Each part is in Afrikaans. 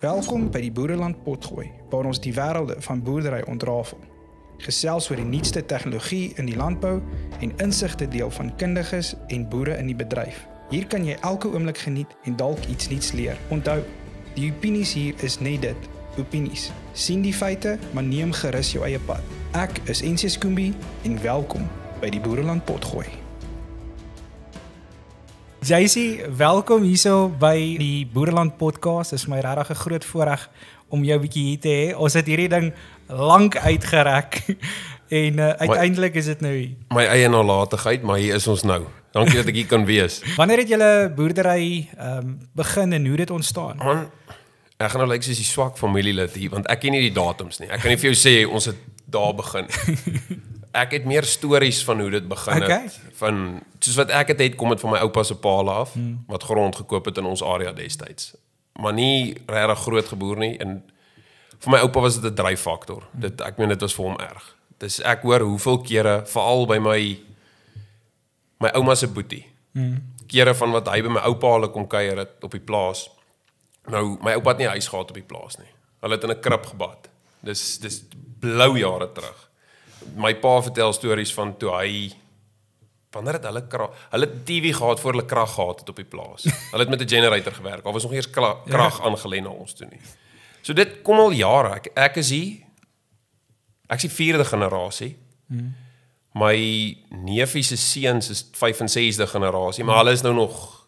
Welkom by die Boereland Potgooi, waar ons die wêrelde van boerdery ontrafel. Gesels oor die nuutste tegnologie in die landbou en insigte deel van kundiges en boere in die bedryf. Hier kan jy elke oomblik geniet en dalk iets nuuts leer. Onthou, die opinies hier is net dit, opinies. Sien die feite, maar neem gerus jou eie pad. Ek is NC Skoombie en welkom by die Boereland Potgooi. JC, welkom hierso by die Boereland Podcast. Dit is my regtig 'n groot voorreg om jou bietjie hier te hê. Ons het hierdie ding lank uitgerek en uiteindelik is dit nou hier. My eie nalatigheid, maar hier is ons nou. Dankie dat ek hier kan wees. Wanneer het julle boerdery begin en hoe dit ontstaan? Man, ek gaan nou lyk soos die swak familielid hier, want ek ken nie die datums nie. Ek kan nie vir jou sê ons het daar begin. Ek het meer stories van hoe dit begin het. Van soos wat ek het kom dit van my oupa se paal af, wat grond gekoop het in ons area destyds. Maar nie regtig groot geboer nie en vir my oupa was dit 'n dryffaktor. Ek meen dit was vir hom erg. Dis ek hoor hoeveel kere veral by my ouma se boetie. Kere van wat hy by my oupa hulle kom kuier het op die plaas. Nou my oupa het nie 'n huis gehad op die plaas nie. Hulle het in 'n krib gebad. Dis blou jare terug. My pa vertel stories van toe hy wanneer het hulle TV gehad voor hulle krag gehad het op die plaas. Hulle het met 'n generator gewerk. Daar was nog eers krag aangelê na ons toe nie. So dit kom al jare. Ek is hier. Ek is die 4de generasie. My neefie se seuns is 5 en 6de generasie, maar hulle is nou nog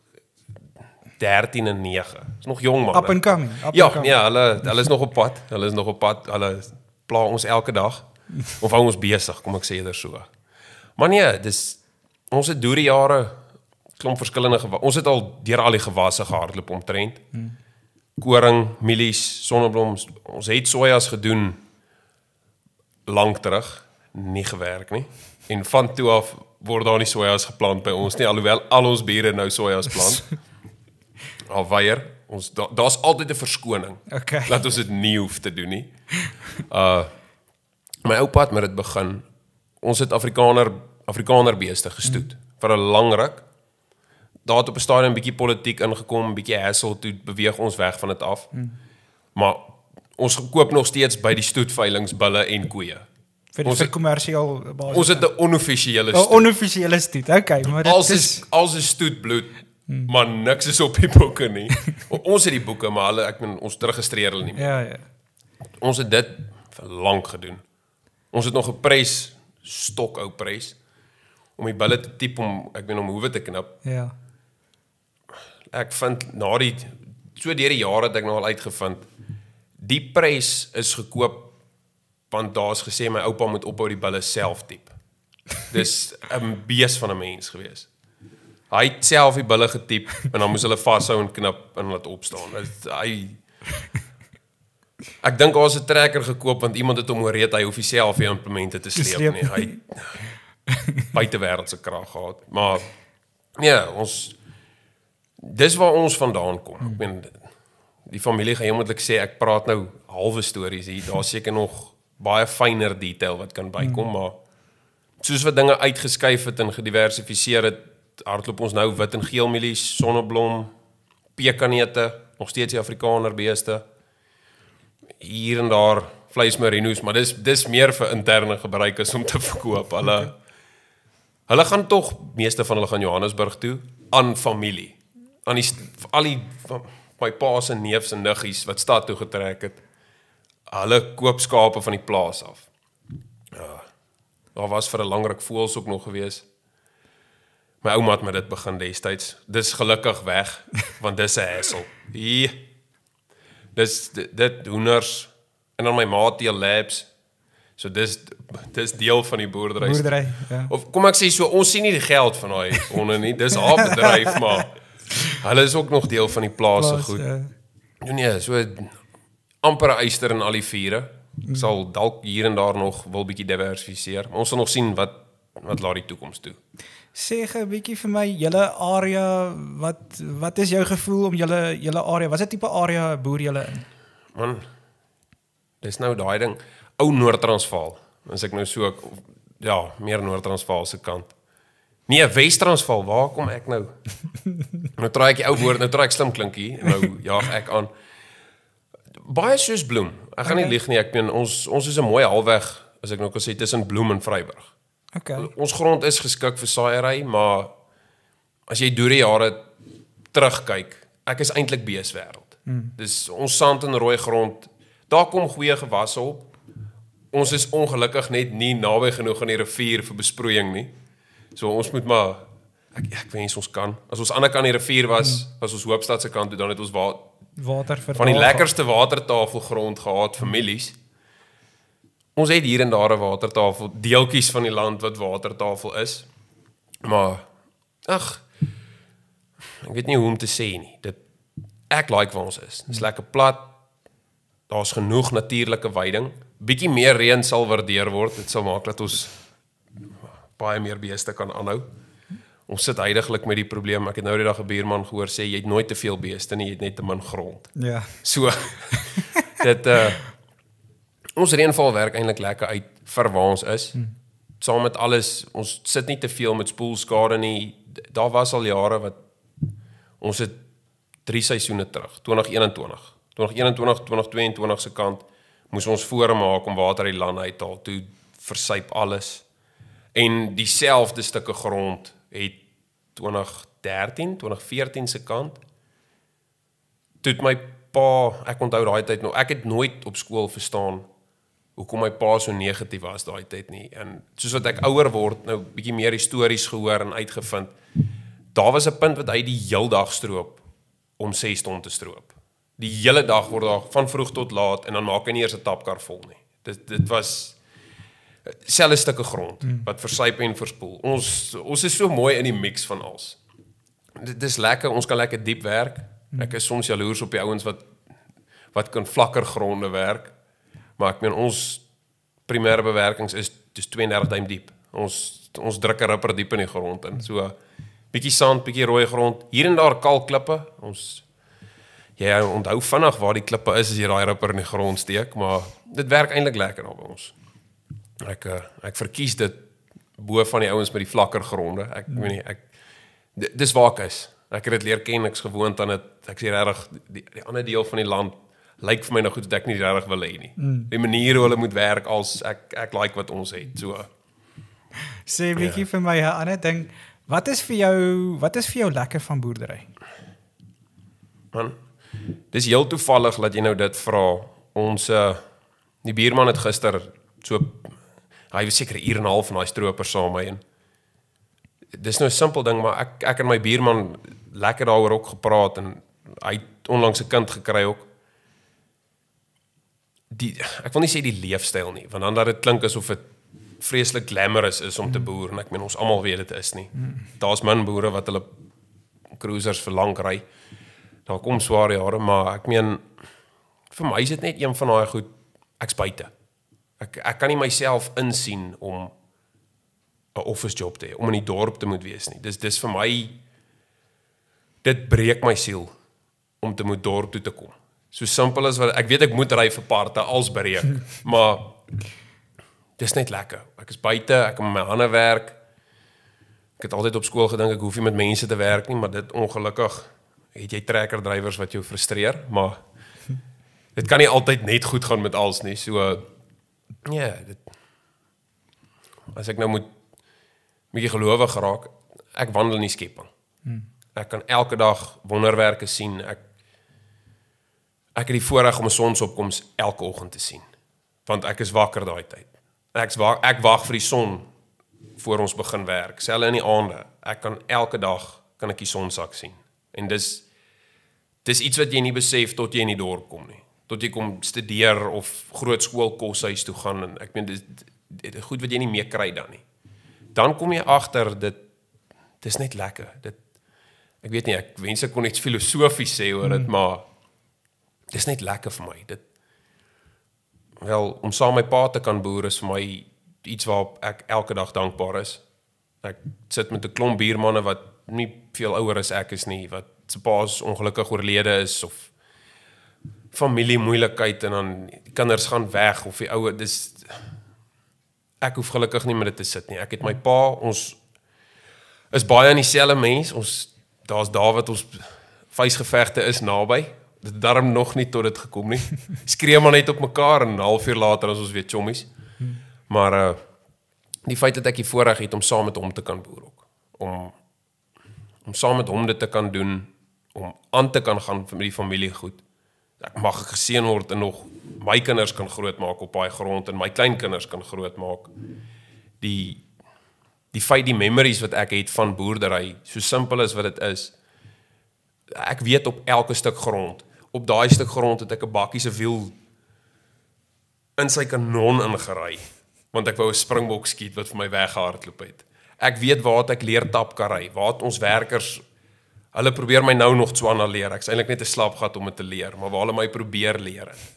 13 en 9. Is nog jong manne. Up and coming. Hulle is nog op pad. Hulle pla ons elke dag. Of hou ons besig, kom ek sê eerder so. Maar nee, ons het deur die jare klomp verskillende ons het al deur al die gewasse gehardloop omtrent. Koring, mielies, sonneblom, ons het sojas gedoen lank terug, nie gewerk nie. En van toe af word daar nie sojas geplant by ons nie, alhoewel al ons bure nou sojas plant. Alweier, daar's altyd 'n verskoning. Laat ons dit nie hoef te doen nie. My oupa het met dit begin. Ons het Afrikaner beeste gestoet vir 'n lang ruk. Daar het op 'n stadium 'n bietjie politiek ingekom, 'n bietjie hassle, toe beweeg ons weg van dit af. Maar ons koop nog steeds by die stoetveilings bulle en koeie. Vir kommersieel basis. Ons het 'n onofficiële stoet. Onofficiële stoet. Maar dit is stoetbloed, maar niks is op die boeke nie. Ons het die boeke, maar ons registreer hulle nie meer. Ja. Ons het dit vir lank gedoen. Ons het nog 'n pres, stokou pres, om die bulle te typ om hoewe te knip. Ja. Ek vind so deur die jare het ek nou al uitgevind, die pres is gekoop want daar's gesê my oupa moet ophou die bulle self typ. Dis 'n bees van 'n mens gewees. Hy het self die bulle getyp en dan moes hulle vashou en knip en laat opstaan. Ek dink daar's 'n trekker gekoop want iemand het hom oreed, hy hoef nie self die implemente te sleep nie. Hy buitewêreldse krag gehad. Maar ja, dis waar ons vandaan kom. Ek meen die familie gaan moontlik sê ek praat nou halwe stories hier. Daar's seker nog baie fynere detail wat kan bykom, maar soos wat dinge uitgeskuif het en gediversifiseer het, hardloop ons nou wit en geel mielies, sonneblom, pekanneute, nog steeds die Afrikaner beeste. Hier en daar vleismerinos, maar dis meer vir interne gebruik as om te verkoop. Hulle gaan tog, meeste van hulle gaan Johannesburg toe, aan familie. Aan my pa se neefs en niggies wat stad toe getrek het. Hulle koop skape van die plaas af. Daar was vir 'n lang ruk voëls ook nog gewees. My ouma het met dit begin destyds. Dis gelukkig weg, want dis 'n hassle. Dit hoenders en dan my ma teel labs. So dis deel van die boerdery. Ja. Of kom ek sê so, ons sien nie die geld van daai honde nie. Dis haar bedryf, maar hulle is ook nog deel van die plaas se goed. Ja. Nee, so amper 'n eyster in al die vure. Ek sal dalk hier en daar nog wil bietjie diversifiseer. Maar ons sal nog sien wat laat die toekoms toe. Sê 'n bietjie vir my, julle area, wat is jou gevoel om julle area? Wat 'n tipe area boer julle in? Man, dis nou daai ding, ou Noord-Transvaal. As ek nou so, ja, meer Noord-Transvaal se kant. Nee, Wes-Transvaal, waar kom ek nou? Nou try ek die ou woord, nou try ek slim klinkie, nou jaag ek aan. baie soos Bloem. Ek gaan nie lieg nie, ek meen ons is 'n mooi halfweg, as ek nou kan sê, tussen Bloem en Vryburg. Ons grond is geskik vir saaiery, maar as jy deur die jare terugkyk, ek is eintlik beeswêreld. Dis ons sand en rooi grond, daar kom goeie gewasse op. Ons is ongelukkig net nie naby genoeg aan die rivier vir besproeiing nie. So ons moet maar ek wens ons kan. As ons aan die ander kant die rivier was ons Hoopstad se kant toe, dan het ons water van die lekkerste watertafelgrond gehad, families. Ons het hier en daar 'n watertafel, deeltjies van die land wat watertafel is. Maar ek weet nie hoe om te sê nie. Ek like waar ons is. Dit is lekker plat. Daar's genoeg natuurlike weiding. Bietjie meer reën sal waardeer word. Dit sal maak dat ons baie meer beeste kan aanhou. Ons sit heidaglik met die probleem. Ek het nou die dag 'n buurman gehoor sê jy het nooit te veel beeste nie, jy het net te min grond. Ja. So ons reënval werk eintlik lekker uit vir waar ons is. Saam met alles, ons sit nie te veel met spoelskade nie. Daar was al jare wat ons het 3 seisoene terug, 2021, 2022 se kant moes ons voormaak om water uit die land uit te haal, toe versuip alles. En dieselfde stukke grond het 2013, 2014 se kant, toe het my pa, ek onthou daai tyd nog, ek het nooit op skool verstaan hoekom my pa so negatief was daai tyd nie. En soos wat ek ouer word, nou bietjie meer histories gehoor en uitgevind, daar was 'n punt wat hy die heel dag stroop om 6 ton te stroop. Die hele dag word daar van vroeg tot laat en dan maak hy nie eers 'n tapkar vol nie. Dit was selfe stukke grond wat versuip en verspoel. Ons is so mooi in die mix van alles. Dit is lekker, ons kan lekker diep werk. Ek is soms jaloers op die ouens wat kan vlakker gronde werk. Maar ek meen ons primêre bewerkings is 32 duim diep. Ons druk 'n ripper diep in die grond in. So bietjie sand, bietjie rooi grond, hier en daar kalkklippe. Jy onthou vinnig waar die klippe is as jy daai ripper in die grond steek, maar dit werk eintlik lekker daar by ons. Ek verkies dit bo van die ouens met die vlakker gronde. Ek weet nie, dis waar ek is. Ek het dit leer ken, ek's gewoond aan dit. Ek sê regtig die ander deel van die land lyk vir my nog goed wat ek nie regtig wil hê nie. Die manier hoe hulle moet werk als ek like wat ons het. So sê bietjie vir my 'n ander ding. Wat is vir jou lekker van boerdery? Man, dis heel toevallig dat jy nou dit vra. Die buurman het gister so, hy was seker 1 uur en 'n half van daai stroper saam met my en dis nou 'n simpel ding, maar ek en my buurman lekker daaroor ook gepraat en hy het onlangs 'n kind gekry ook. Ek wil nie sê die leefstyl nie, want dan laat dit klink asof dit vreeslik glamorous is om te boer en ek meen ons almal weet dit is nie. Daar's min boere wat hulle cruisers vir lank ry. Daar kom swaar jare, maar ek meen vir my is dit net een van daai goed, ek's buite. Ek kan nie myself insien om 'n office job te hê, om in die dorp te moet wees nie. Dis vir my, dit breek my siel om te moet dorp toe te kom. So simpel as wat ek weet ek moet ry vir parte als breek, maar dis net lekker. Ek is buite, ek kan met my hande werk. Ek het altyd op skool gedink ek hoef nie met mense te werk nie, maar dit ongelukkig het jy trekkerdrywers wat jou frustreer, maar dit kan nie altyd net goed gaan met alles nie. So ja, as ek nou moet bietjie gelowig geraak, ek wandel in die skepping. Ek kan elke dag wonderwerke sien. Ek het die voorreg om 'n sonsopkoms elke oggend te sien, want ek is wakker daai tyd. Ek wag vir die son voor ons begin werk, selfs in die aande. Ek kan elke dag kan ek die sonsak sien. En dis iets wat jy nie besef tot jy in die dorp kom nie. Tot jy kom studeer of groot skool koshuis toe gaan en ek meen dit goed wat jy nie meer kry dan nie. Dan kom jy agter dis net lekker. Ek weet nie, ek wens ek kon iets filosofies sê oor dit, maar dis net lekker vir my. Om saam my pa te kan boer is vir my iets waarop ek elke dag dankbaar is. Ek sit met 'n klomp buurmanne wat nie veel ouer as ek is nie, wat se pa's ongelukkig oorlede is of familie moeilikheid en dan die kinders gaan weg of die ouer, ek hoef gelukkig nie met dit te sit nie. Ek het my pa, ons is baie aan dieselfde mens, daar's daar wat ons vuisgevegte is naby, Dit darm nog nie tot dit gekom nie. Skree maar net op mekaar en 'n halfuur later as ons weer chommies. Maar die feit dat ek die voorreg het om saam met hom te kan boer ook. Om saam met hom dit te kan doen, om aan te kan gaan met die familie goed. Ek mag geseën word en nog my kinders kan grootmaak op daai grond en my kleinkinders kan grootmaak. Die feit, die memories wat ek het van boerdery, so simpel as wat dit is, ek weet op elke stuk grond, op daai stuk grond het ek 'n bakkie se wiel in sy kanon ingery, want ek wou 'n springbok skiet wat vir my weggehardloop het. Ek weet waar het ek leer tapkarry, waar het ons werkers, hulle probeer my nou nog Tswana leer, ek is eintlik net 'n slapgat om dit te leer, maar waar hulle my probeer leer het,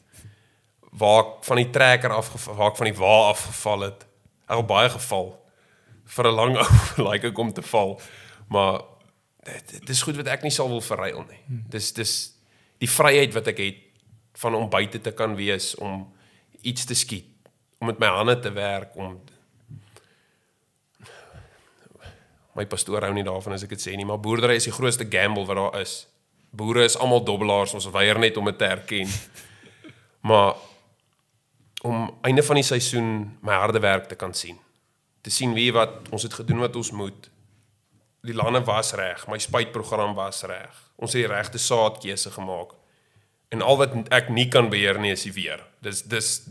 waar ek van die trekker afgeval, waar ek van die wa afgeval het, ek het baie geval, vir 'n lang ou like ek om te val, maar dit is goed wat ek nie sal wil verruil nie. Dis die vryheid wat ek het van om buite te kan wees, om iets te skiet, om met my hande te werk, om my pastoor hou nie daarvan as ek dit sê nie, maar boerdery is die grootste gamble wat daar is. Boere is almal dobbelaars, ons weier net om dit te erken. Maar om einde van die seisoen my harde werk te kan sien. Te sien wie wat ons het gedoen wat ons moet. Die lande was reg, my spuitprogram was reg. Ons het die regte saadkeuse gemaak. En al wat ek nie kan beheer nie is die weer. Dis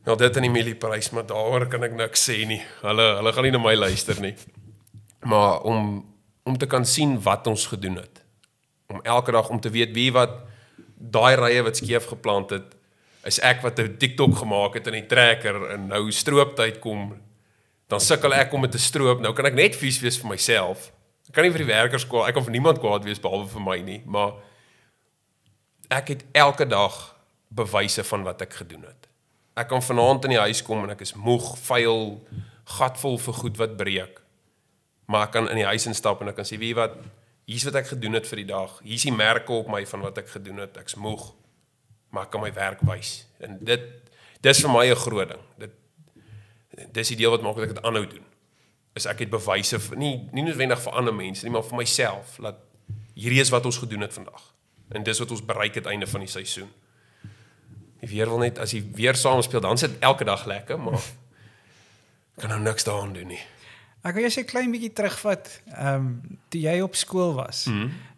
nou dit in die mielieprys, maar daaroor kan ek niks sê nie. Hulle gaan nie na my luister nie. Maar om te kan sien wat ons gedoen het. Om elke dag om te weet wie wat daai rye wat skeef geplant het, is ek wat 'n TikTok gemaak het in die trekker en nou strooptyd kom, dan sukkel ek om dit te stroop. Nou kan ek net vies wees vir myself. Ek kan nie vir die werkers kwaad, ek kan vir niemand kwaad wees behalwe vir my nie, maar ek het elke dag bewyse van wat ek gedoen het. Ek kan vanaand in die huis kom en ek is moeg, vuil, gatvol vir goed wat breek. Maar ek kan in die huis instap en ek kan sê, wie wat, hier's wat ek gedoen het vir die dag, hier's die merke op my van wat ek gedoen het, ek's moeg, maar ek kan my werk wys. En dis vir my 'n groot ding. Dis die deel wat maak dat ek dit aanhou doen. Is ek het bewyse, nie noodwendig vir ander mense nie, maar vir myself, dat hierdie is wat ons gedoen het vandag. En dis wat ons bereik het einde van die seisoen. Die weer wil net, as die weer saam speel, dan sit elke dag lekker, maar ek kan nou niks daaraan doen nie. Ek wil jy 'n klein bietjie terugvat, toe jy op skool was,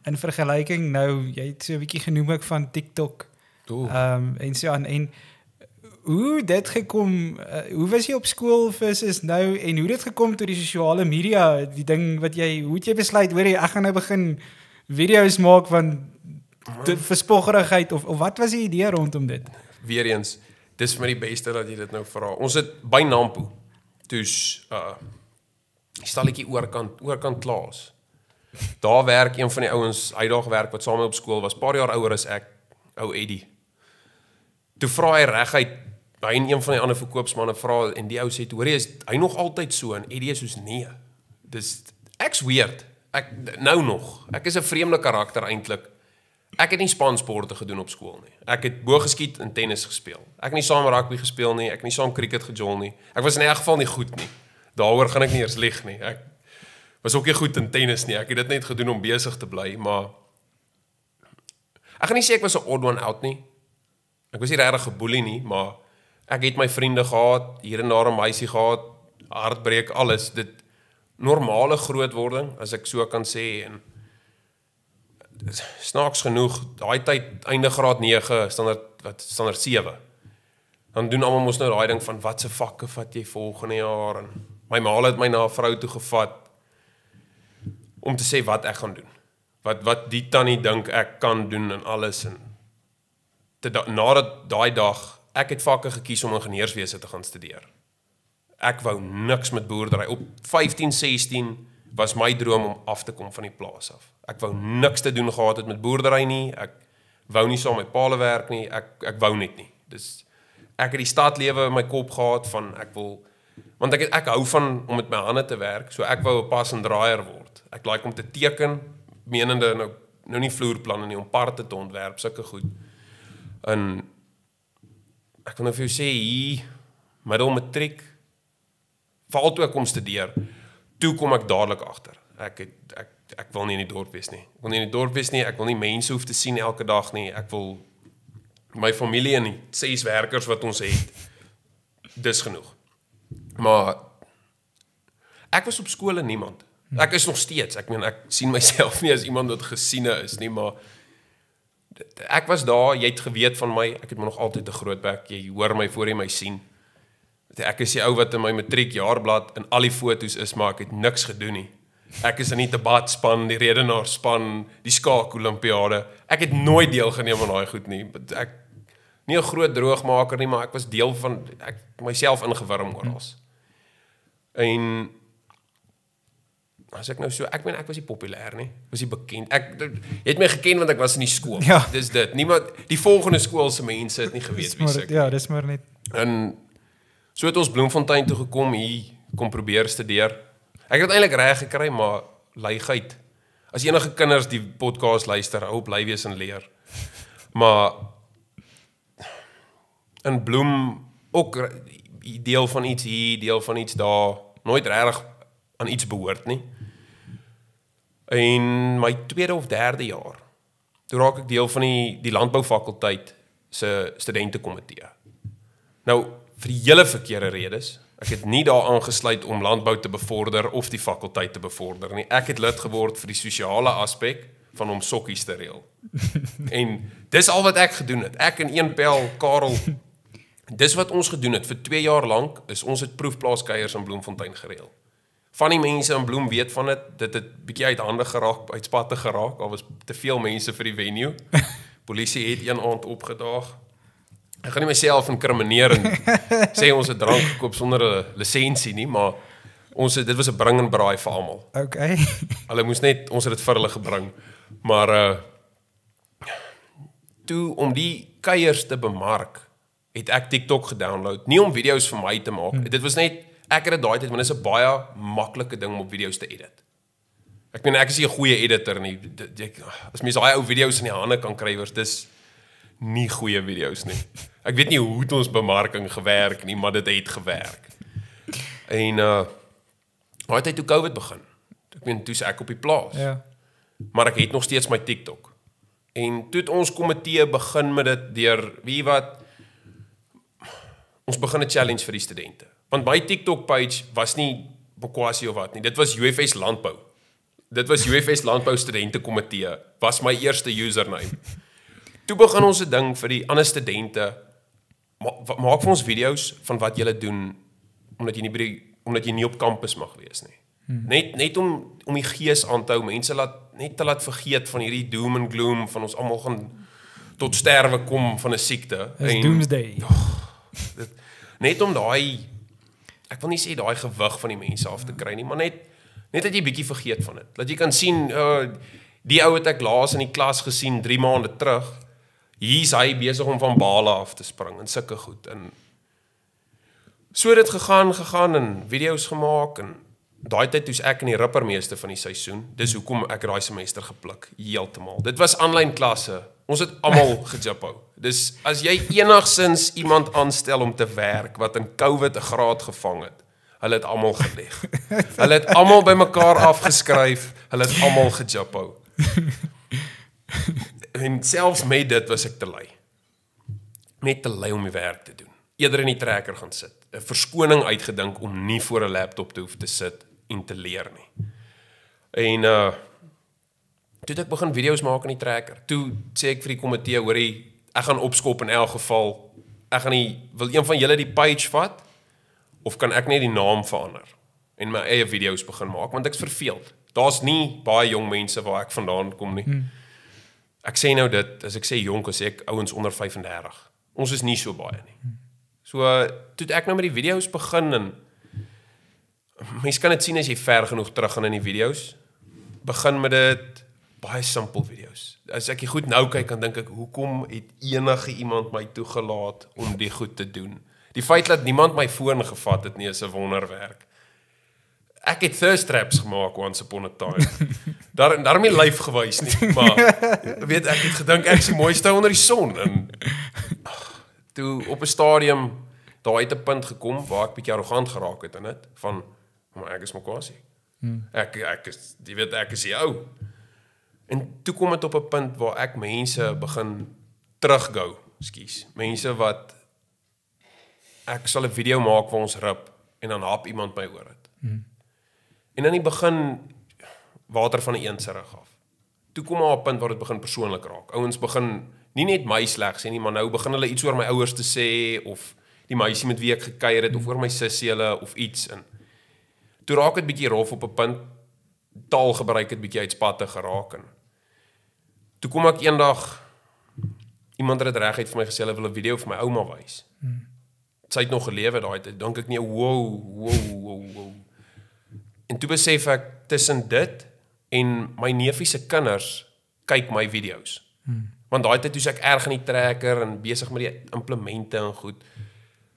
in vergelyking nou, jy het so 'n bietjie genoem ek van TikTok, en so aan, en hoe dit gekom, hoe was jy op skool versus nou, en hoe dit gekom toe die sosiale media, die ding wat hoe het jy besluit, hoor jy, ek gaan nou begin video's maak van verspoggerigheid, of wat was die idee rondom dit? Weereens, dis vir my die beste dat jy dit nou vra. Ons het by Nampo, toes, die stalletjie oorkant Klaas. Daar werk een van die ouens, hy daar gewerk wat saam op skool was, paar jaar ouer as ek, ou Eddie. Toe vra hy reguit, hy en een van die ander verkoopsmanne vra, en die ou sê, hoor jy, is hy nog altyd so, en Eddie is soos, nee, ek's weird, nou nog, ek is 'n vreemde karakter eintlik. Ek het nie spansporte gedoen op skool nie. Ek het bo geskiet en tennis gespeel. Ek het nie saam rugby gespeel nie, ek het nie saam cricket gejol nie. Ek was in elk geval nie goed nie. Daaroor gaan ek nie eers lieg nie. Ek was ook nie goed in tennis nie. Ek het dit net gedoen om besig te bly, maar ek gaan nie sê ek was 'n odd one out nie. Ek was nie regtig geboelie nie, maar ek het my vriende gehad, hier en daar 'n meisie gehad, hartbreek, alles. Dit normale grootwording, as ek so kan sê, en snaaks genoeg, daai tyd, einde graad 9, standaard 7. Dan doen almal mos nou daai ding van, wat se vakke vat jy volgende jaar, en my ma het my na 'n vrou toe gevat, om te sê wat ek gaan doen. Wat die tannie dink ek kan doen en alles, en nadat daai dag, ek het vakke gekies om ingenieurswese te gaan studeer. Ek wou niks met boerdery. Op 15, 16 was my droom om af te kom van die plaas af. Ek wou niks te doen gehad het met boerdery nie, ek wou nie saam met paal werk nie, ek wou net nie. Dus ek het die stadlewe in my kop gehad van want ek hou van om met my hande te werk, so ek wou 'n pas en draaier word. Ek like om te teken, menende nou nie vloerplanne nie, om parte te ontwerp, sulke goed. En ek wil nou vir jou sê, hier, middelmatriek, veral toe ek kom studeer, toe kom ek dadelik agter. Ek ek wil nie in die dorp wees nie. Ek wil nie in die dorp wees nie, ek wil nie mense hoef te sien elke dag nie. Ek wil my familie en die 6 werkers wat ons het, dis genoeg. Maar ek was op skool en niemand. Ek is nog steeds, ek sien myself nie as iemand wat gesiene is nie, maar ek was daar, jy het geweet van my, ek het my nog altyd 'n groot bek, jy hoor my voor jy my sien. Ek is die ou wat in my matriek jaarblad in al die foto's is, maar ek het niks gedoen nie. Ek is in die debatspan, die redenaarspan, die skaak-olimpiade. Ek het nooit deelgeneem aan daai goed nie. Ek nie 'n groot droogmaker nie, maar ek was deel van ek myself ingewurm oral. En as ek nou so, ek was nie populêr nie. Ek was nie bekend. Jy het my geken want ek was in die skool. Ja. Dis dit. Niemand die volgende skool se mense het nie geweet wie ek. Ja, dis maar net. En so het ons Bloemfontein toe gekom, hier kom probeer studeer. Ek het eintlik reg gekry, maar luigheid. As enige kinders die podcast luister, hou op lui wees en leer. Maar in Bloem ook deel van iets hier, deel van iets daar, nooit regtig aan iets behoort nie. En my 2de of 3de jaar, toe raak ek deel van die landboufakulteit se studentekomitee. Nou, vir die hele verkeerde redes. Ek het nie daar aangesluit om landbou te bevorder of die fakulteit te bevorder nie. Ek het lid geword vir die sosiale aspek van om sokkies te reël. En dis al wat ek gedoen het. Ek en een pel, Karel, dis wat ons gedoen het. Vir 2 jaar lank is ons het proefplaaskeiers in Bloemfontein gereël. Van die mense in Bloem weet van dit het bietjie uit hande geraak, uit spatte geraak. Daar was te veel mense vir die venue. Polisie het een aand opgedaag. Ek gaan nie myself inkrimineer en sê ons het drank gekoop sonder 'n lisensie nie, maar dit was 'n bring en braai vir almal. Okay. Hulle moes net, ons het dit vir hulle gebring. Maar toe om die kuiers te bemark, het ek TikTok gedownload, nie om video's vir my te maak. Dit was net ek het dit daai tyd, want dit is 'n baie maklike ding om op video's te edit. Ek is nie 'n goeie editor nie. As mens daai ou video's in die hande kan kry, dis nie goeie video's nie. Ek weet nie hoe het ons bemarking gewerk nie, maar dit het gewerk. En daai tyd toe COVID begin. Toe ek op die plaas. Ja. Maar ek het nog steeds my TikTok. En toe het ons komitee begin met dit deur, wie wat, ons begin 'n challenge vir die studente. Want my TikTok page was nie Bokwasi of wat nie, dit was UFS Landbou. Dit was UFS Landbou Studentekomitee, was my eerste username. Toe begin ons 'n ding vir die ander studente, maak vir ons video's van wat julle doen, omdat jy nie op kampus mag wees nie. Net om die gees aan te hou, mense net te laat vergeet van hierdie doom and gloom, van ons almal gaan tot sterwe kom van 'n siekte. Dis doomsday. Net om daai, ek wil nie sê daai gewig van die mense af te kry nie, maar net dat jy bietjie vergeet van dit. Dat jy kan sien, die ou het ek laas in die klas gesien 3 maande terug, hier's hy besig om van bale af te spring en sulke goed. En so het dit gegaan en video's gemaak en daai tyd toe's ek in die rippermeeste van die seisoen. Dis hoekom ek daai semester gepluk heeltemal. Dit was aanlyn klasse. Ons het almal gejippo. Dis as jy enigsins iemand aanstel om te werk wat in COVID 'n graad gevang het, hulle het almal geleg. Hulle het almal bymekaar afgeskryf, hulle het almal gejippo. En selfs met dit was ek te lui. Net te lui om die werk te doen. Eerder in die trekker gaan sit. 'n Verskoning uitgedink om nie voor 'n laptop te hoef te sit en te leer nie. En toe het ek begin video's maak in die trekker. Toe sê ek vir die komitee, hoorie, ek gaan opskop in elk geval. Wil een van julle die page vat of kan ek net die naam verander en my eie video's begin maak, want ek's verveeld. Daar's nie baie jong mense waar ek vandaan kom nie. Ek sê nou dit, as ek sê jonk, as ek ouens onder 35. Ons is nie so baie nie. So, toe het ek nou met die video's begin en mens kan dit sien as jy ver genoeg terug gaan in die video's. Begin met dit, baie simpel video's. As ek goed nou kyk, dan dink ek, hoekom het enige iemand my toegelaat om die goed te doen? Die feit dat niemand my foon gevat het nie, is 'n wonderwerk. Ek het thirst traps gemaak once upon a time. Daarom nie lyf gewys nie, maar weet ek het gedink ek is die mooiste onder die son en toe op 'n stadium daar uit 'n punt gekom waar ek bietjie arrogant geraak het in dit van maar ek is Mokwasi. Ek is, jy weet, ek is die ou. En toe kom dit op 'n punt waar ek mense begin teruggou, mense wat, ek sal 'n video maak waar ons rip, en dan hap iemand my oor het. En in die begin, water van die eensirig af. Toe kom maar 'n punt waar dit begin persoonlik raak. Ouens begin, nie net my sleg sê nie, maar nou begin hulle iets oor my ouers te sê, of die meisie met wie ek gekuier het, of oor my sussie hulle, of iets. En toe raak het bietjie rof op 'n punt, taalgebruik het bietjie uitspatte geraak. En toe kom ek eendag, iemand het reguit vir my gesê, hulle wil 'n video vir my ouma wys. Sy het nog gelewe daai tyd, dink ek nie, wow. En toe besef ek, tussen dit en my neefie se kinders kyk my video's. Want daai tyd toe ek erg in die trekker en besig met die implemente en goed.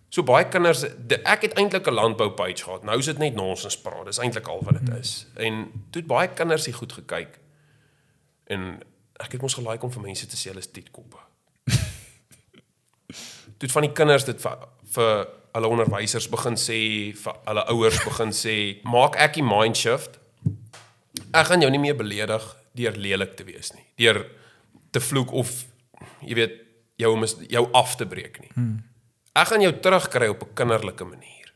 So baie kinders, ek het eintlik 'n landboupage gehad. Nou is dit net nonsens praat. Dis eintlik al wat dit is. En toe het baie kinders hier goed gekyk. En ek het mos gelike om vir mense te sê hulle is tietkoppe. Toe het van die kinders dit vir hulle onderwysers begin sê, vir hulle ouers begin sê, maak ek die mind shift. Ek gaan jou nie meer beledig deur lelik te wees nie, deur te vloek of, jy weet, jou af te breek nie. Ek gaan jou terugkry op 'n kinderlike manier,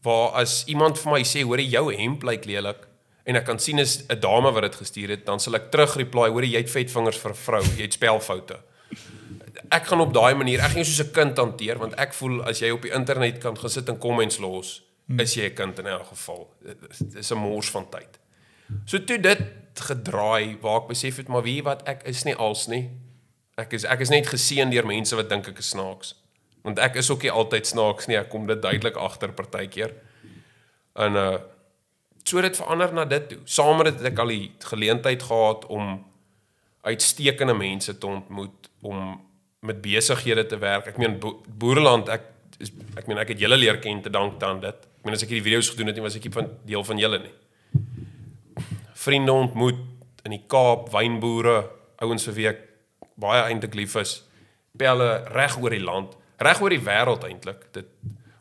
waar as iemand vir my sê, hoor jou hemp lyk lelik, en ek kan sien is 'n dame wat dit gestuur het, dan sal ek terugreply, hoor jy het vetvingers vir 'n vrou, jy het spelfoute. Ek gaan op daai manier, ek gaan jou soos 'n kind hanteer, want ek voel, as jy op die internet kan gesit en comments los, is jy 'n kind in elk geval. Dit is 'n mors van tyd. So toe dit gedraai, waar ek besef het, maar wie wat, ek is nie als nie. Ek is net geseën deur mense wat dink ek is snaaks. Want ek is ook nie altyd snaaks nie, ek kom dit duidelik agter partykeer. En so dit verander na dit toe. Saam met dit het ek al die geleentheid gehad om uitstekende mense te ontmoet, om met besighede te werk. Ek meen, Boereland, ek het julle leer ken te dank aan dit. Ek meen, as ek hierdie video's gedoen het, was ek nie deel van julle nie. Vriende ontmoet in die Kaap, wynboere, ouens vir wie ek baie eintlik lief is, pelle reg oor die land, reg oor die wêreld eintlik.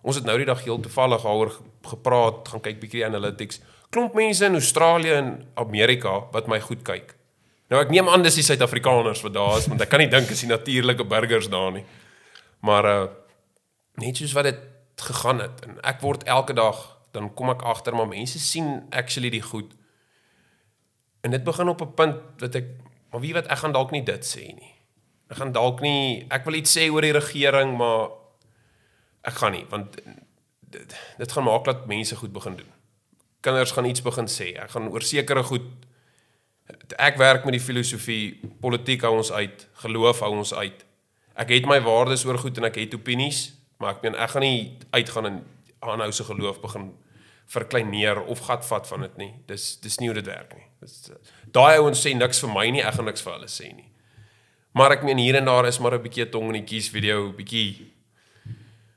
Ons het nou die dag heel toevallig daaroor gepraat, gaan kyk bietjie analytics. Klomp mense in Australië en Amerika wat my goed kyk. Nou ek neem aan dis die Suid-Afrikaners wat daar is, want ek kan nie dink is die natuurlike burgers daar nie. Maar net soos wat dit gegaan het, en ek word elke dag, dan kom ek agter, maar mense sien actually die goed. En dit begin op 'n punt dat maar wie wat, ek gaan dalk nie dit sê nie. Ek wil iets sê oor die regering, maar ek gaan nie, want dit gaan maak dat mense goed begin doen. Kinders gaan iets begin sê, ek gaan oor sekere goed, ek werk met die filosofie, politiek hou ons uit, geloof hou ons uit. Ek het my waardes oor goed en ek het opinies, maar ek gaan nie uitgaan en aanhou se geloof begin verkleineer of gatvat van dit nie. Dis nie hoe dit werk nie. Daai ouens sê niks vir my nie, ek gaan niks vir hulle sê nie. Maar ek meen hier en daar is maar 'n bietjie tong in die kies video, bietjie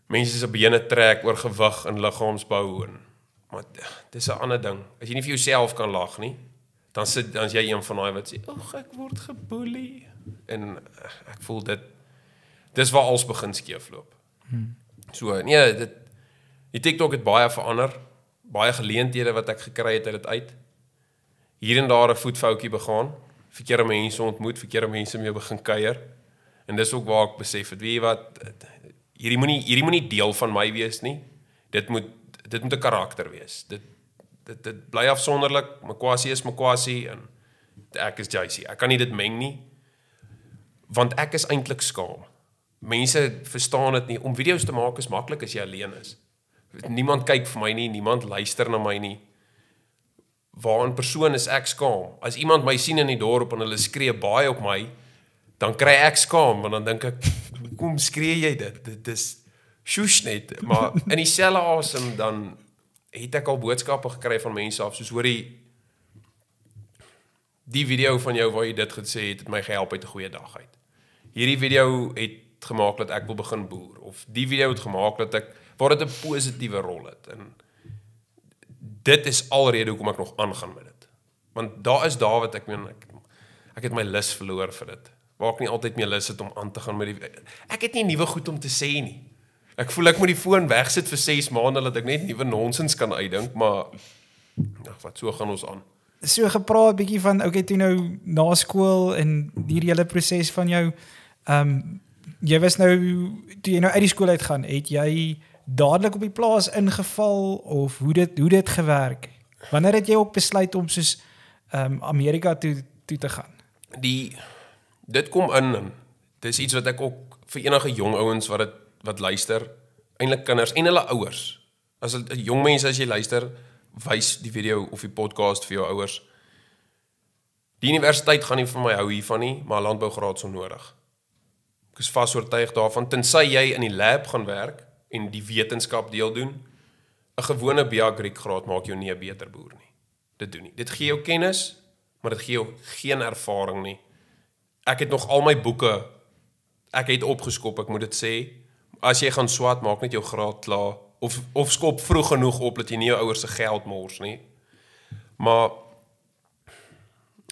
mense se bene trek oor gewig en liggaamsbou en maar dis 'n ander ding. As jy nie vir jouself kan lag nie, dan is jy een van daai wat sê, "Ag, ek word geboelie." En ek voel dis waar alles begin skeefloop. So nee, die TikTok het baie verander, baie geleenthede wat ek gekry het uit dit uit. Hier en daar 'n voetfoutjie begaan, verkeerde mense ontmoet, verkeerde mense mee begin kuier. En dis ook waar ek besef het, weet jy wat, hierdie moet nie deel van my wees nie. Dit moet 'n karakter wees. Dit bly afsonderlik, Makwasi is Makwasi en ek is JC. Ek kan nie dit meng nie, want ek is eintlik skaam. Mense verstaan dit nie. Om video's te maak is maklik as jy alleen is. Niemand kyk vir my nie, niemand luister na my nie. Waar 'n persoon is ek skaam. As iemand my sien in die dorp en hulle skree baie op my, dan kry ek skaam, want dan dink ek, kom skree jy dit? Dit is sjoes net. Maar in dieselfde asem dan het ek al boodskappe gekry van mense af, soos hoorie, die video van jou waar jy dit gesê het my gehelp uit 'n goeie dag uit. Hierdie video het gemaak dat ek wil begin boer, of die video het gemaak dat waar dit 'n positiewe rol het, en dit is alrede hoekom ek nog aangaan met dit. Want daar wat ek meen, ek het my lus verloor vir dit, waar ek nie altyd meer lus het om aan te gaan met ek het nie nuwe goed om te sê nie. Ek voel ek moet die foon wegsit vir 6 maande, dat ek net nuwe nonsens kan uitdink, maar Ag wat, so gaan ons aan. So gepraat bietjie van okay, toe nou na skool en hierdie hele proses van jou jy was nou toe jy nou uit die skool uitgaan, het jy dadelik op die plaas ingeval of hoe dit gewerk? Wanneer het jy ook besluit om soos Amerika toe te gaan? Dit kom in en dis iets wat ek ook vir enige jong ouens wat luister, eintlik kinders en hulle ouers. As jong mense as jy luister, wys die video of die podcast vir jou ouers. Die universiteit gaan nie vir my hou hiervan nie, maar landbougraad is onnodig. Ek is vas oortuig daarvan, tensy jy in die lab gaan werk en die wetenskap deel doen, 'n gewone BA-Agric graad maak jou nie 'n beter boer nie. Dit doen nie. Dit gee jou kennis, maar dit gee jou geen ervaring nie. Ek het nog al my boeke, ek het opgeskop, ek moet dit sê, as jy gaan swat, maak net jou graad klaar, of skop vroeg genoeg op, dat jy nie jou ouers se geld mors nie. Maar,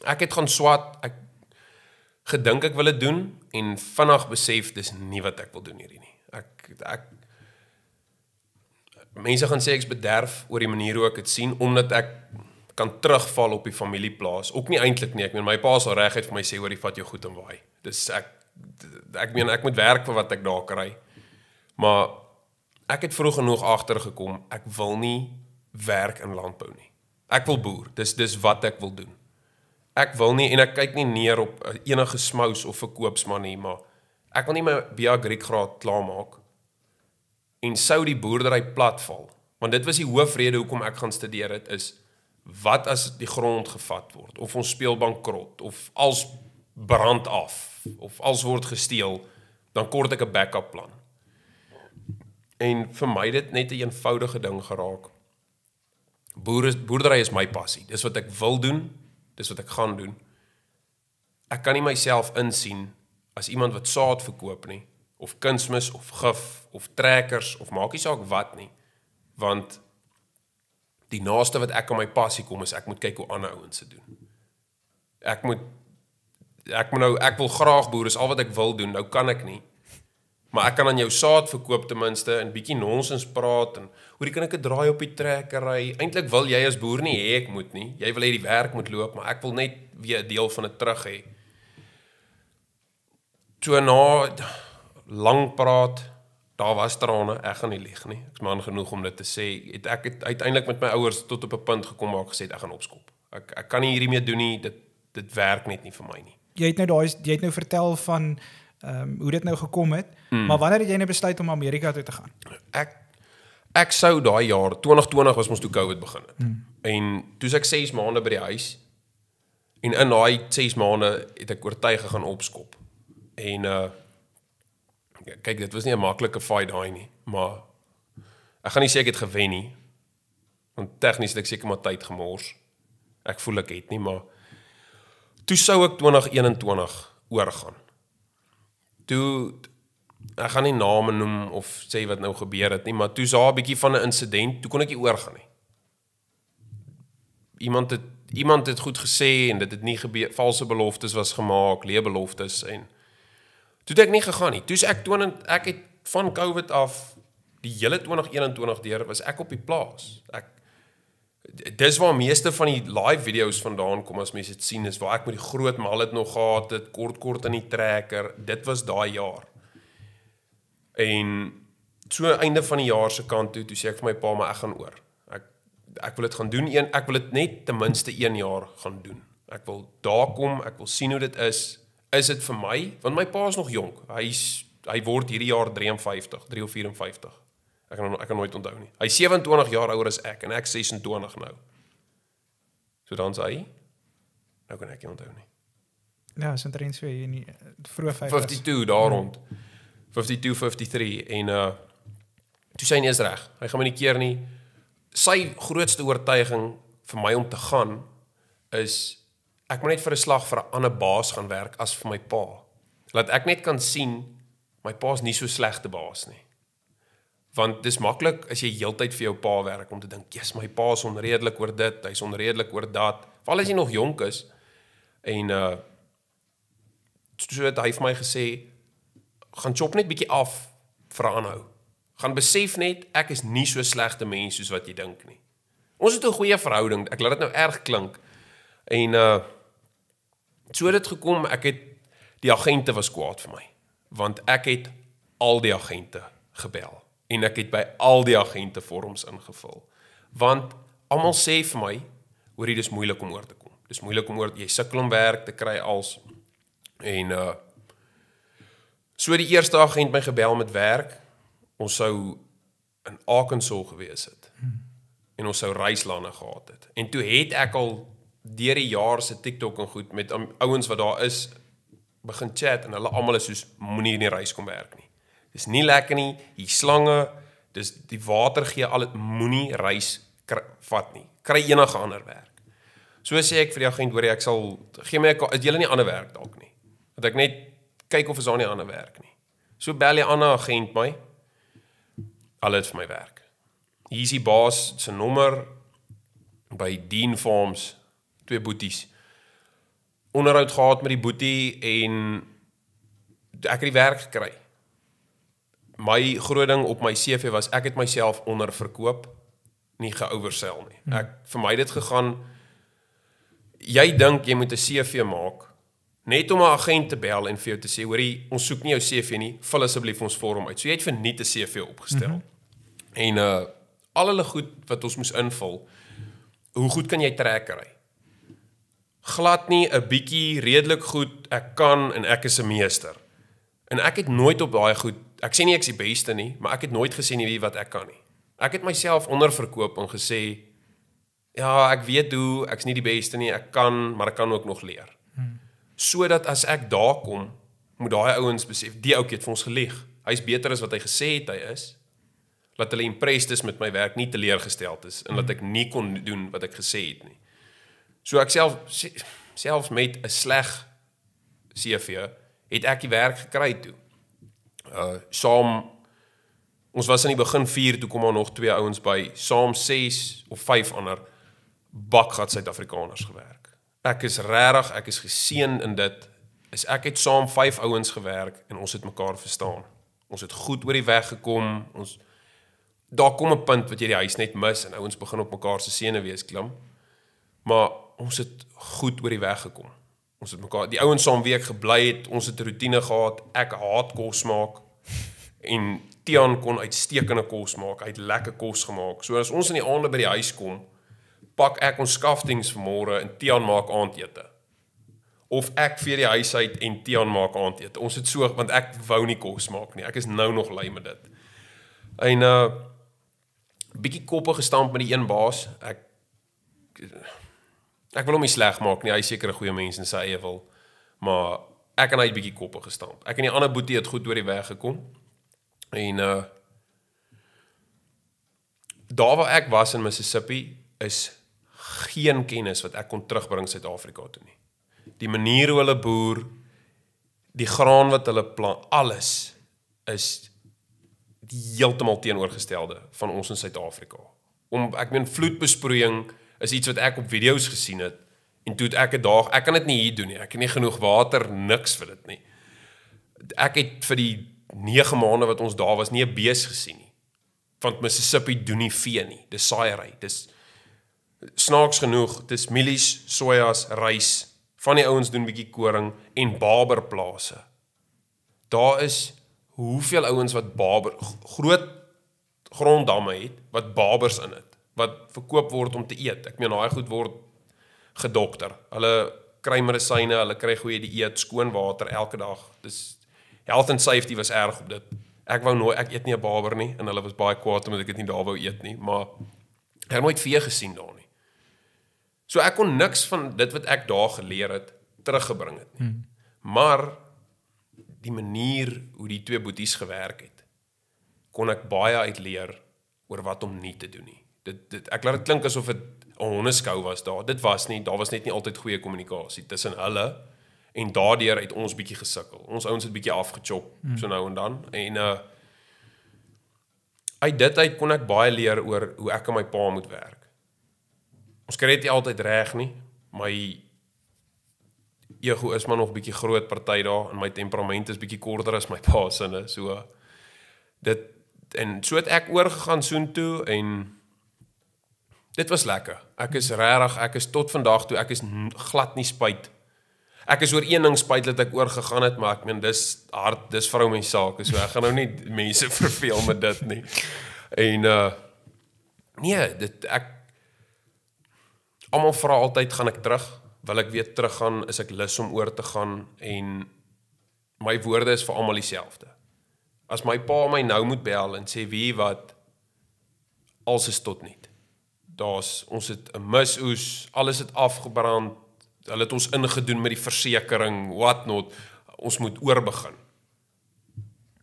ek het gaan swat, ek gedink ek wil dit doen, en vinnig besef, dis nie wat ek wil doen hierdie nie. Mense gaan sê ek is bederf oor die manier hoe ek het sien, omdat ek kan terugval op die familieplaas. Ook nie eintlik nie, ek meen, my pa sal reguit vir my sê, hoor, vat jou goed en waai. Dus ek meen, ek moet werk vir wat ek daar kry. Maar, ek het vroeg genoeg agtergekom, ek wil nie werk in landbou nie. Ek wil boer, dis wat ek wil doen. Ek wil nie, en ek kyk nie neer op enige smous of verkoopsman nie, maar ek wil nie my BA-Agric graad klaarmaak, en sou die boerdery platval, want dit was die hoofrede hoekom ek gaan studeer het, is, wat as die grond gevat word, of ons speel bankrot, of als brand af, of als word gesteel, dan kort ek 'n backup plan. En vir my dit net 'n eenvoudige ding geraak. Boerdery is my passie, dis wat ek wil doen, dis wat ek gaan doen. Ek kan nie myself insien as iemand wat saad verkoop nie, of kunsmis, of gif, of trekkers, of maak nie saak wat nie, want die naaste wat ek aan my passie kom is, ek moet kyk hoe ander ouens dit doen. Ek wil graag boer, is al wat ek wil doen, nou kan ek nie, maar ek kan aan jou saad verkoop ten minste, en bietjie nonsens praat, en hoe kan ek 'n draai op die trekkery, eintlik wil jy as boer nie hê ek moet nie, jy wil hê die werk moet loop, maar ek wil net weer 'n deel van dit terug hê. Toe na lang praat, daar was trane, ek gaan nie lieg nie, ek is man genoeg om dit te sê, ek het uiteindelik met my ouers tot op 'n punt gekom waar ek gesê het, ek gaan opskop. Ek kan nie hierdie mee doen nie, dit werk net nie vir my nie. Jy het nou vertel van hoe dit nou gekom het, maar wanneer het jy nou besluit om Amerika toe te gaan? Ek sou daai jaar, 2020 was ons toe COVID begin het, en toe ek 6 maande by die huis, en in daai 6 maande het ek oortuig gaan opskop, en kyk, dit was nie 'n maklike fight daai nie, maar ek gaan nie sê ek het gewen nie, want tegnies het ek seker maar tyd gemors, ek voel ek het nie, maar toe sou ek 2021 oorgaan. Toe, ek gaan nie name noem of sê wat nou gebeur het nie, maar toe is daar 'n bietjie van 'n insident, toe kon ek nie oorgaan nie. Iemand het goed gesê, en dit het nie gebeur, valse beloftes was gemaak, leebeloftes, en toe het ek nie gegaan nie. Toe is ek het van COVID af, die hele 2021 deur, was ek op die plaas. Dis waar meeste van die live video's vandaan kom, as mense dit sien, is waar ek met die groot mallet nog gehad het, kort in die trekker, dit was daai jaar. En so einde van die jaar se kant toe sê ek vir my pa, maar ek gaan oor. Ek wil dit gaan doen, ek wil dit net ten minste 1 jaar gaan doen. Ek wil daar kom, ek wil sien hoe dit is dit vir my, want my pa is nog jonk, hy word hierdie jaar 53, 3 of 54, ek kan nooit onthou nie, hy is 27 jaar ouer as ek, en ek 26 nou, so dan sê hy, nou kan ek nie onthou nie. Ja, is omtrent so in die vroeg 52, daar rond, 52, 53, en toe sê hy nie is reg, hy gaan my nie keer nie, sy grootste oortuiging vir my om te gaan, is, ek moet net vir 'n slag vir 'n ander baas gaan werk as vir my pa. Laat ek net kan sien, my pa is nie so slegte baas nie. Want dis maklik as jy heeltyd vir jou pa werk, om te dink, yes, my pa is onredelik oor dit, hy is onredelik oor dat, veral as jy nog jonk is, en so het hy vir my gesê, gaan chop net bietjie af, vir aanhou. Gaan besef net, ek is nie so slegte mens soos wat jy dink nie. Ons het 'n goeie verhouding. Ek laat dit nou erg klink. En so het dit gekom, die agente was kwaad vir my. Want ek het al die agente gebel. En ek het by al die agente vorms ingevul. Want almal sê vir my, hoor jy, dis moeilik om oor te kom. Dis moeilik om jy sukkel om werk te kry als. En so die eerste agent my gebel met werk. Ons sou in Arkansas gewees het. En ons sou reislande gehad het. En toe het ek al deur die jaar se TikTok en goed met ouens wat daar is begin chat en hulle almal is soos moenie in die reis kom werk nie. Dis nie lekker nie, hier slange, dis die water gee al dit moenie reis vat nie. Kry enige ander werk. So sê ek vir die agent, hoor jy, ek sal gee my is julle nie ander werk dalk nie. Dat ek net kyk of is daar nie ander werk nie. So bel die ander agent my. Al het vir my werk. Hier is die baas se nommer by Dean Farms, 2 boeties. Onderhoud gehad met die boetie en ek het die werk gekry. My groot ding op my CV was, ek het myself onderverkoop, nie geoversell nie. Vir my dit gegaan, jy dink jy moet 'n CV maak, net om 'n agent te bel en vir jou te sê, hoorie, ons soek nie jou CV nie, vul asseblief ons vorm uit. So jy het verniet 'n CV opgestel. En al hulle goed wat ons moes invul, hoe goed kan jy trek kry? Glad nie, 'n bietjie, redelik goed, ek kan en ek is 'n meester. En ek het nooit op daai goed, ek sê nie ek is die beste nie, maar ek het nooit gesê nie wat ek kan nie. Ek het myself onderverkoop en gesê, ja, ek weet hoe, ek is nie die beste nie, ek kan, maar ek kan ook nog leer. Sodat as ek daar kom, moet daai ouens besef, die ouetjie het vir ons gelieg. Hy is beter as wat hy gesê het hy is. Laat hulle impressed is met my werk, nie teleurgesteld is, en dat ek nie kon doen wat ek gesê het nie. So ek selfs met 'n sleg CV, het ek die werk gekry toe. Saam, ons was in die begin 4, toe kom daar nog 2 ouens by, saam 6 of 5 ander, bakgat Suid-Afrikaners gewerk. Ek is geseën in dit, ek het saam 5 ouens gewerk, en ons het mekaar verstaan. Ons het goed oor die weg gekom, daar kom 'n punt wat jy die huis net mis, en ouens begin op mekaar se senuwees klim, maar ons het goed oor die weg gekom. Ons het mekaar, die ouens saam wie ek gebly het, ons het 'n roetine gehad, ek haat kos maak, en Tian kon uitstekende kos maak, hy het lekker kos gemaak. So as ons in die aande by die huis kom, pak ek ons skaftings vanmôre en Tian maak aandete. Of ek vee die huis uit en Tian maak aandete. Ons het so, want ek wou nie kos maak nie. Ek is nou nog lui met dit. En bietjie koppe gestamp met die een baas. Ek wil hom nie sleg maak nie. Hy is seker 'n goeie mens in sy eie wil, maar ek en hy het bietjie koppe gestamp. Ek en die ander boetie het goed oor die weg gekom. En daar waar ek was in Mississippi is geen kennis wat ek kon terugbring Suid-Afrika toe nie. Die manier hoe hulle boer, die graan wat hulle plant, alles is heeltemal teenoorgestelde van ons in Suid-Afrika. Ek meen vloedbesproeiing is iets wat ek op video's gesien het, en toe het ek 'n dag, ek kan dit nie hier doen nie, ek het nie genoeg water, niks vir dit nie. Ek het vir die 9 maande wat ons daar was, nie 'n bees gesien nie. Want Mississippi doen nie vee nie, dis saaiery, dis snaaks genoeg, dis mielies, sojas, rys, van die ouens doen bietjie koring, en baberplase. Daar is hoeveel ouens wat groot gronddamme het, wat babers in het, wat verkoop word om te eet. Ek meen, daai goed word gedokter. Hulle kry medisyne, hulle kry goeie dieet, skoon water elke dag. Dis health and safety was erg op dit. Ek eet nie 'n baber nie, en hulle was baie kwaad omdat ek dit nie daar wou eet nie, maar ek het nooit vee gesien daar nie. So ek kon niks van dit wat ek daar geleer het, teruggebring het nie. Maar die manier hoe die 2 boeties gewerk het, kon ek baie uitleer oor wat om nie te doen nie. Ek laat dit klink asof dit 'n hondeskou was daar. Dit was nie, daar was net nie altyd goeie kommunikasie tussen hulle, en daardeur het ons bietjie gesukkel. Ons ouens het bietjie afgechop, so nou en dan. En uit dit uit kon ek baie leer oor hoe ek en my pa moet werk. Ons kry dit nie altyd reg nie. My ego is maar nog bietjie groot party daar, en my temperament is bietjie korter as my pa se, so dit, en so het ek oorgegaan soontoe, en Dit was lekker. Ek is tot vandag toe, ek is glad nie spyt. Ek is oor een ding spyt dat ek oorgegaan het, maar ek meen, dis hard, dis vrou my saak, so ek gaan nou nie mense verveel met dit nie. En, nee, almal vra altyd, gaan ek terug? Wil ek weer teruggaan? Is ek lus om oor te gaan? En my woorde is vir almal dieselfde. As my pa my nou moet bel en sê, wie wat, alles is tot niet. Ons het 'n misoes, alles het afgebrand, hulle het ons ingedoen met die versekering, what not, ons moet oorbegin.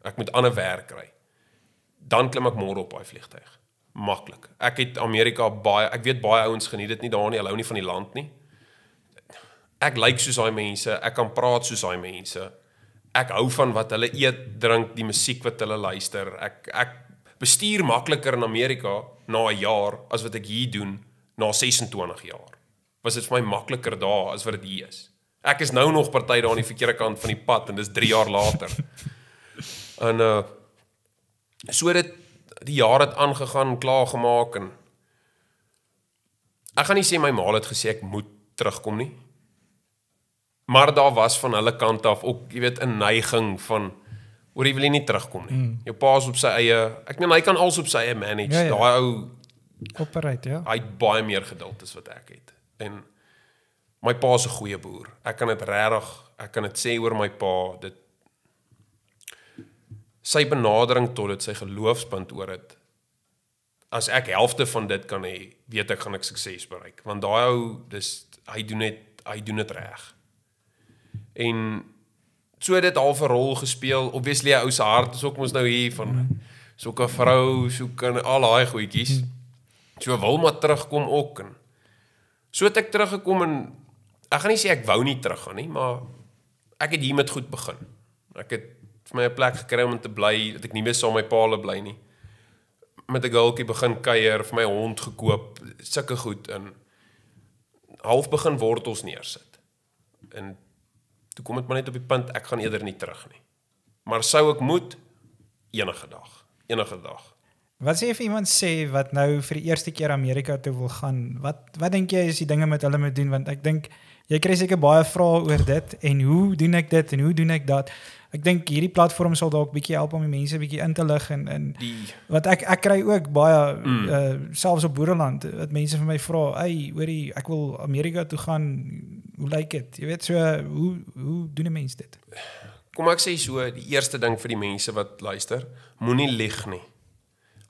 Ek moet ander werk kry. Dan klim ek môre op daai vliegtuig. Maklik. Ek het Amerika ek weet baie ouens geniet dit nie daar nie, hulle hou nie van die land nie. Ek lyk soos daai mense, ek kan praat soos daai mense. Ek hou van wat hulle eet, drink, die musiek wat hulle luister. Ek bestuur makliker in Amerika na 'n jaar as wat ek hier doen na 26 jaar. Was dit vir my makliker daar as wat dit hier is. Ek is nou nog party daar aan die verkeerde kant van die pad en dis 3 jaar later. En so die jaar het aangegaan, klaargemaak en ek gaan nie sê my ma het gesê ek moet terugkom nie. Maar daar was van hulle kant af ook, jy weet, 'n neiging van oor jy wil nie terugkom nie. Jou pa is op sy eie, ek meen hy kan alles op sy eie manage. Ja. Daai ou Operate, ja. Hy het baie meer geduld as wat ek het. En my pa is 'n goeie boer. Ek kan dit sê oor my pa, sy benadering tot dit, sy geloofspunt oor dit. As ek helfte van dit kan hê, weet ek gaan ek sukses bereik. Want daai ou, hy doen dit reg. En so het dit half 'n rol gespeel. Obviously, 'n ou se hart is ook mos nou hier van soek 'n vrou, soek al daai goedjies. So wil maar terugkom ook. En so het ek teruggekom en ek gaan nie sê ek wou nie teruggaan nie, maar ek het hier met goed begin. Ek het vir my 'n plek gekry om te bly, dat ek nie meer saam met my pa bly nie. Met 'n girltjie begin kuier, vir my hond gekoop, sulke goed en half begin wortels neersit. En toe kom dit maar net op die punt, ek gaan eerder nie terug nie. Maar sou ek moet, enige dag. Wat sê vir iemand sê wat nou vir die eerste keer Amerika toe wil gaan? Wat dink jy is die dinge met hulle moet doen? Want ek dink, jy kry seker baie vrae oor dit, en hoe doen ek dit, en hoe doen ek dat? Ek dink hierdie platform sal dalk bietjie help om die mense bietjie in te lig, en wat ek kry ook baie, selfs op boereland, wat mense vir my vra, hoorie, ek wil Amerika toe gaan, hoe lyk dit? Jy weet, so, hoe doen 'n mens dit? Kom ek sê so, die eerste ding vir die mense wat luister, moenie lieg nie.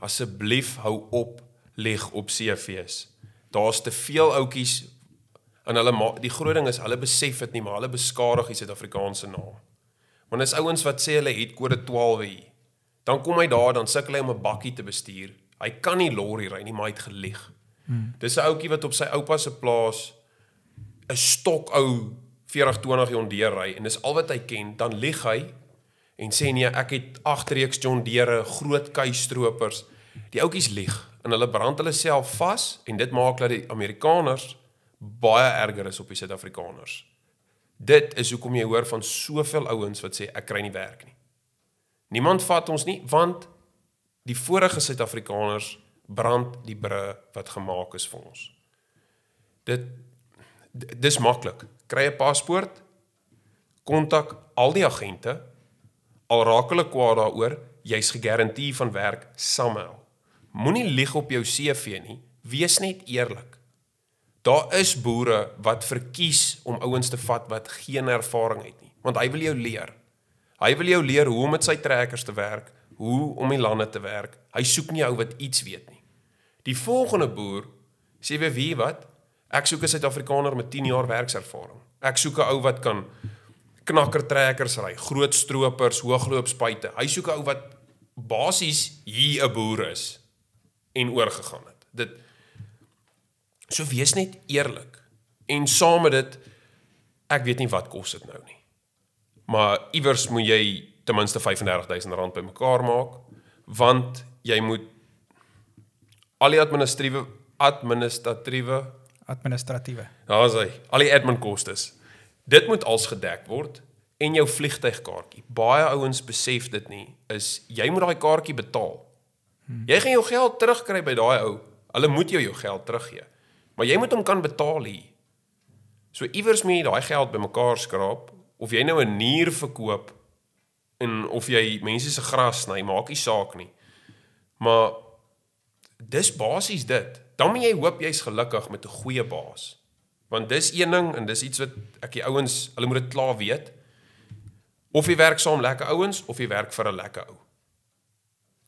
Asseblief hou op lieg op CV's. Daar's te veel ouetjies en die groot ding is, hulle besef dit nie, maar hulle beskadig die Suid-Afrikaanse naam. Want is ouens wat sê hulle het kode 12 hier. Dan kom hy daar, dan sukkel hy om 'n bakkie te bestuur. Hy kan nie lorry ry nie, maar hy het gelieg. Dis 'n ouetjie wat op sy oupa se plaas 'n stokou 4020 John Deere ry en dis al wat hy ken, dan lieg hy en sê nee, ek het 8 reeks John Deere, groot kuistropers. Die ouetjies lieg en hulle brand hulle self vas en dit maak dat die Amerikaners baie erger is op die Suid-Afrikaners. Dit is hoekom jy hoor van soveel ouens wat sê ek kry nie werk nie. Niemand vat ons nie, want die vorige Suid-Afrikaners brand die brûe wat gemaak is vir ons. Dis maklik. Kry 'n paspoort, kontak al die agente, al raak hulle kwaad daaroor, jy's gegarandeer van werk somehow. Moenie lieg op jou CV nie, wees net eerlik. Daar is boere wat verkies om ouens te vat wat geen ervaring het nie, want hy wil jou leer. Hy wil jou leer hoe om met sy trekkers te werk, hoe om die lande te werk. Hy soek nie ou wat iets weet nie. Die volgende boer sê wie wat? Ek soek 'n Suid-Afrikaner met 10 jaar werkservaring. Ek soek 'n ou wat kan knakkertrekkers ry, groot stroopers, hoogloopspuite. Hy soek 'n ou wat basies hier 'n boer is en oorgegaan het. So wees net eerlik. En saam met dit, ek weet nie wat kos dit nou nie. Maar iewers moet jy ten minste R35,000 bymekaar maak, want jy moet al die administratiewe, ja, al die admin kostes. Dit moet als gedek word en jou vliegtuigkaartjie. Baie ouens besef dit nie, is jy moet daai kaartjie betaal. Jy gaan jou geld terugkry by daai ou, Hulle moet jou geld teruggee. Maar jy moet hom kan betaal hier. So iewers moet jy daai geld bymekaar skraap, of jy nou 'n nier verkoop, en of jy mense se gras sny, maak nie saak nie. Maar dis basies dit. Dan moet jy hoop jy's gelukkig met 'n goeie baas. Want dis een ding, en dis iets wat ek die ouens, hulle moet dit klaar weet. Of jy werk saam lekker ouens, of jy werk vir 'n lekker ou.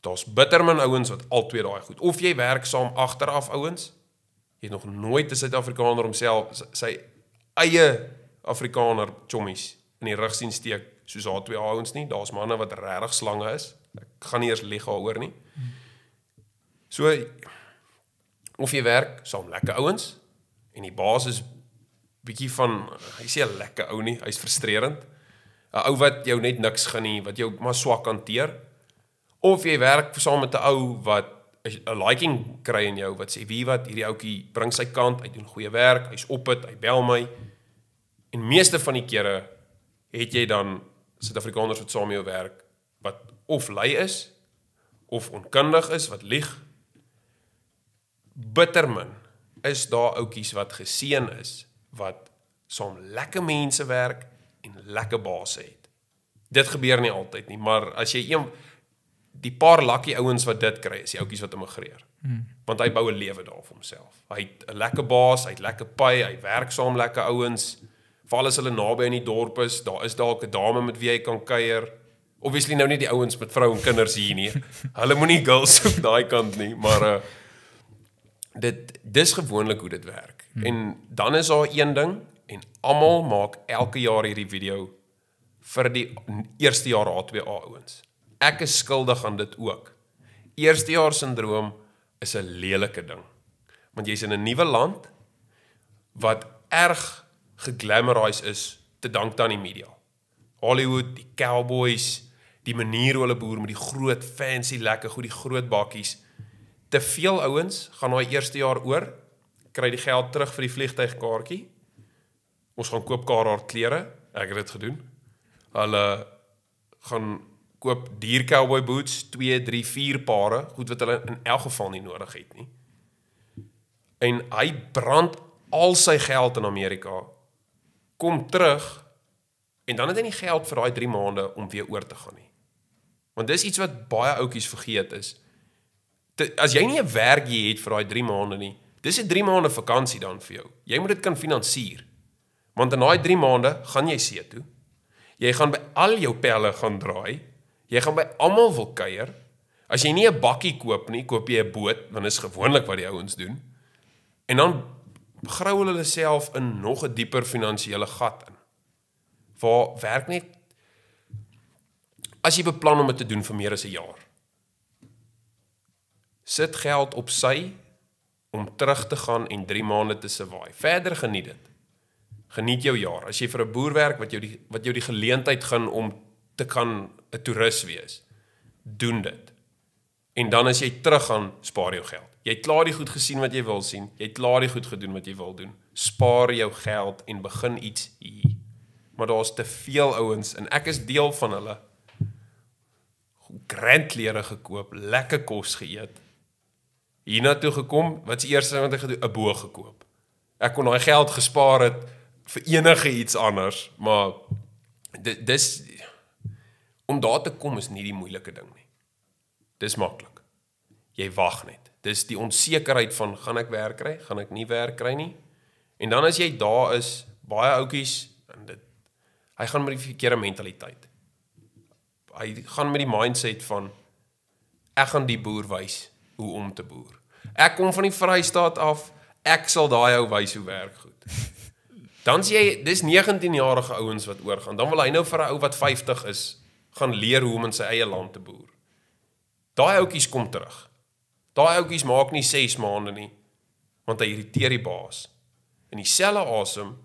Daar's bitter min ouens wat albei daai goed. Of jy werk saam agteraf ouens. Jy het nog nooit 'n Suid-Afrikaner homself sy eie Afrikaner chommies in die rug sien steek soos daar twee ouens nie. Daar's manne wat regtig slange is. Ek gaan nie eers lieg daaroor nie. So of jy werk saam lekker ouens en die baas is bietjie van, hy sê 'n lekker ou nie, hy's frustrerend. 'n Ou wat jou net niks gaan nie, wat jou maar swak hanteer. Of jy werk saam met 'n ou wat 'n liking kry in jou, wat sê, wie wat, hierdie ouetjie bring sy kant, hy doen goeie werk, hy's op dit, hy bel my. En meeste van die kere het jy dan Suid-Afrikaners wat saam met jou werk, wat of lui is, of onkundig is, wat lieg. Bittermin is daar ouetjies wat geseën is, wat saam lekker mense werk, en lekker baas het. Dit gebeur nie altyd nie, maar as jy die paar lucky ouens wat dit kry, is die ouetjies wat immigreer. Want hy bou 'n lewe daar vir homself. Hy het 'n lekker baas, hy het lekker pay, hy werk saam lekker ouens. Veral as hulle naby in die dorp is, daar is dalk 'n dame met wie hy kan kuier. Obviously nou nie die ouens met vrou en kinders hier nie. Hulle moenie girls op daai kant nie, maar dis gewoonlik hoe dit werk. En dan is daar een ding, en almal maak elke jaar hierdie video vir die eerste jaar H2A ouens. Ek is skuldig aan dit ook. Eerstejaars syndroom is 'n lelike ding. Want jy's in 'n nuwe land wat erg geglamorise is te danke aan die media. Hollywood, die cowboys, die manier hoe hulle boer met die groot fancy lekker goed, die groot bakkies. Te veel ouens gaan daai eerste jaar oor, kry die geld terug vir die vliegtuigkaartjie. Ons gaan koop Carhartt klere, ek het dit gedoen. Hulle gaan koop duur cowboy boots, 2, 3, 4 pare, goed wat hulle in elk geval nie nodig het nie. En hy brand al sy geld in Amerika, kom terug, en dan het hy nie geld vir daai 3 maande om weer oor te gaan nie. Want dis iets wat baie ouetjies vergeet is. As jy nie 'n werk jy het vir daai 3 maande nie, dis 'n 3 maande vakansie dan vir jou. Jy moet dit kan finansier. Want in daai 3 maande gaan jy see toe. Jy gaan by al jou pelle gaan draai. Jy gaan by almal wil kuier. As jy nie 'n bakkie koop nie, koop jy 'n boot, want dis gewoonlik wat die ouens doen. En dan grou hulle self in nog 'n dieper finansiële gat in. Waar werk net as jy beplan om dit te doen vir meer as 'n jaar. Sit geld op sy om terug te gaan en 3 maande te survive. Verder geniet dit. Geniet jou jaar. As jy vir 'n boer werk wat jou die geleentheid gaan om te kan 'n toerist wees, doen dit. En dan as jy terug gaan, spaar jou geld. Jy het klaar die goed gesien wat jy wil sien, jy het klaar die goed gedoen wat jy wil doen. Spaar jou geld en begin iets hier. Maar daar's te veel ouens en ek is deel van hulle. Grand klere gekoop, lekker kos geëet. Hiernatoe gekom, wat is die eerste wat ek gedoen? 'n boog gekoop. Ek kon daai geld gespaar het vir enige iets anders, maar dis om daar te kom is nie die moeilike ding nie. Dis maklik. Jy wag net. Dis die onsekerheid van, gaan ek werk kry? Gaan ek nie werk kry nie? En dan as jy daar is, baie ouetjies, hy gaan met die verkeerde mentaliteit. Hy gaan met die mindset van, ek gaan die boer wys hoe om te boer. Ek kom van die Vrystaat af, ek sal daai ou wys hoe werk goed. Dan sê jy, dis 19-jarige ouens wat oorgaan, dan wil hy nou vir 'n ou wat 50 is, gaan leer hoe om in sy eie land te boer. Daai ouetjies kom terug. Daai ouetjies maak nie 6 maande nie, want hy irriteer die baas. In dieselfde asem,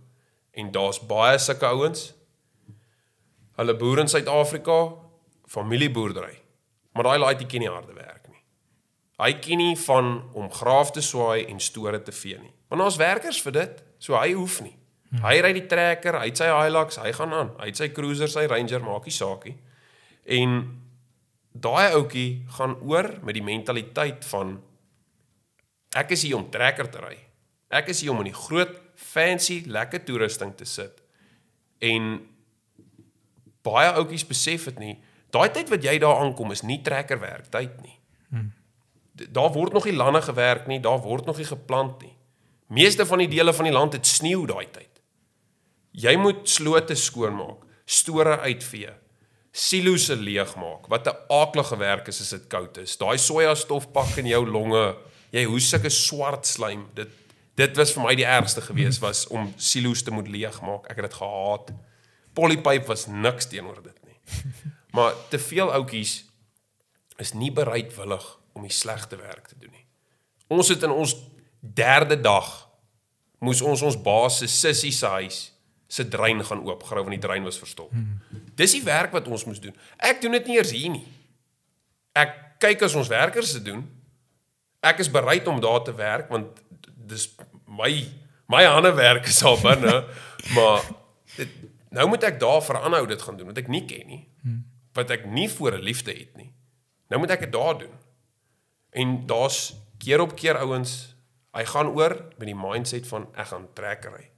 en daar's baie sulke ouens, hulle boer in Suid-Afrika, familieboerdery, maar daai laai ken nie harde werk nie. Hy ken nie van om graaf te swaai en store te vee nie. Want daar's werkers vir dit, so hy hoef nie. Hy ry die trekker, hy het sy Hilux, hy gaan aan, hy het sy cruiser, sy Ranger, maak nie saakie. En daai ouetjie gaan oor met die mentaliteit van, Ek is hier om trekker te ry. Ek is hier om in die groot, fancy, lekker toerusting te sit. En baie oukies besef het nie, daai tyd wat jy daar aankom is nie trekkerwerk tyd nie. Daar word nog nie lande gewerk nie, daar word nog nie geplant nie. Meeste van die dele van die land het sneeu daai tyd. Jy moet slote skoonmaak, store uitvee, silo's leegmaak, wat 'n aaklige werk is as dit koud is. Daai sojastof pak in jou longe, jy hoes sulke swart slijm. Dit was vir my die ergste gewees, was om silo's te moet leegmaak. Ek het dit gehaat. Polypipe was niks teenoor dit nie. Maar te veel oukies is nie bereidwillig om die slegte werk te doen nie. Ons het in ons 3de dag, moes ons baas se sissie se huis se drein gaan oopgrawe, want die drein was verstop. Dis die werk wat ons moes doen. Ek doen dit nie eers hier nie. Ek kyk as ons werkers dit doen. Ek is bereid om daar te werk, want dis my hande werk is al binne, maar nou moet ek daar vir 'n ander ou dit gaan doen, wat ek nie ken nie, wat ek nie voor 'n liefde het nie. Nou moet ek dit daar doen. En daar's keer op keer ouens, hy gaan oor met die mindset van, ek gaan trekker ry.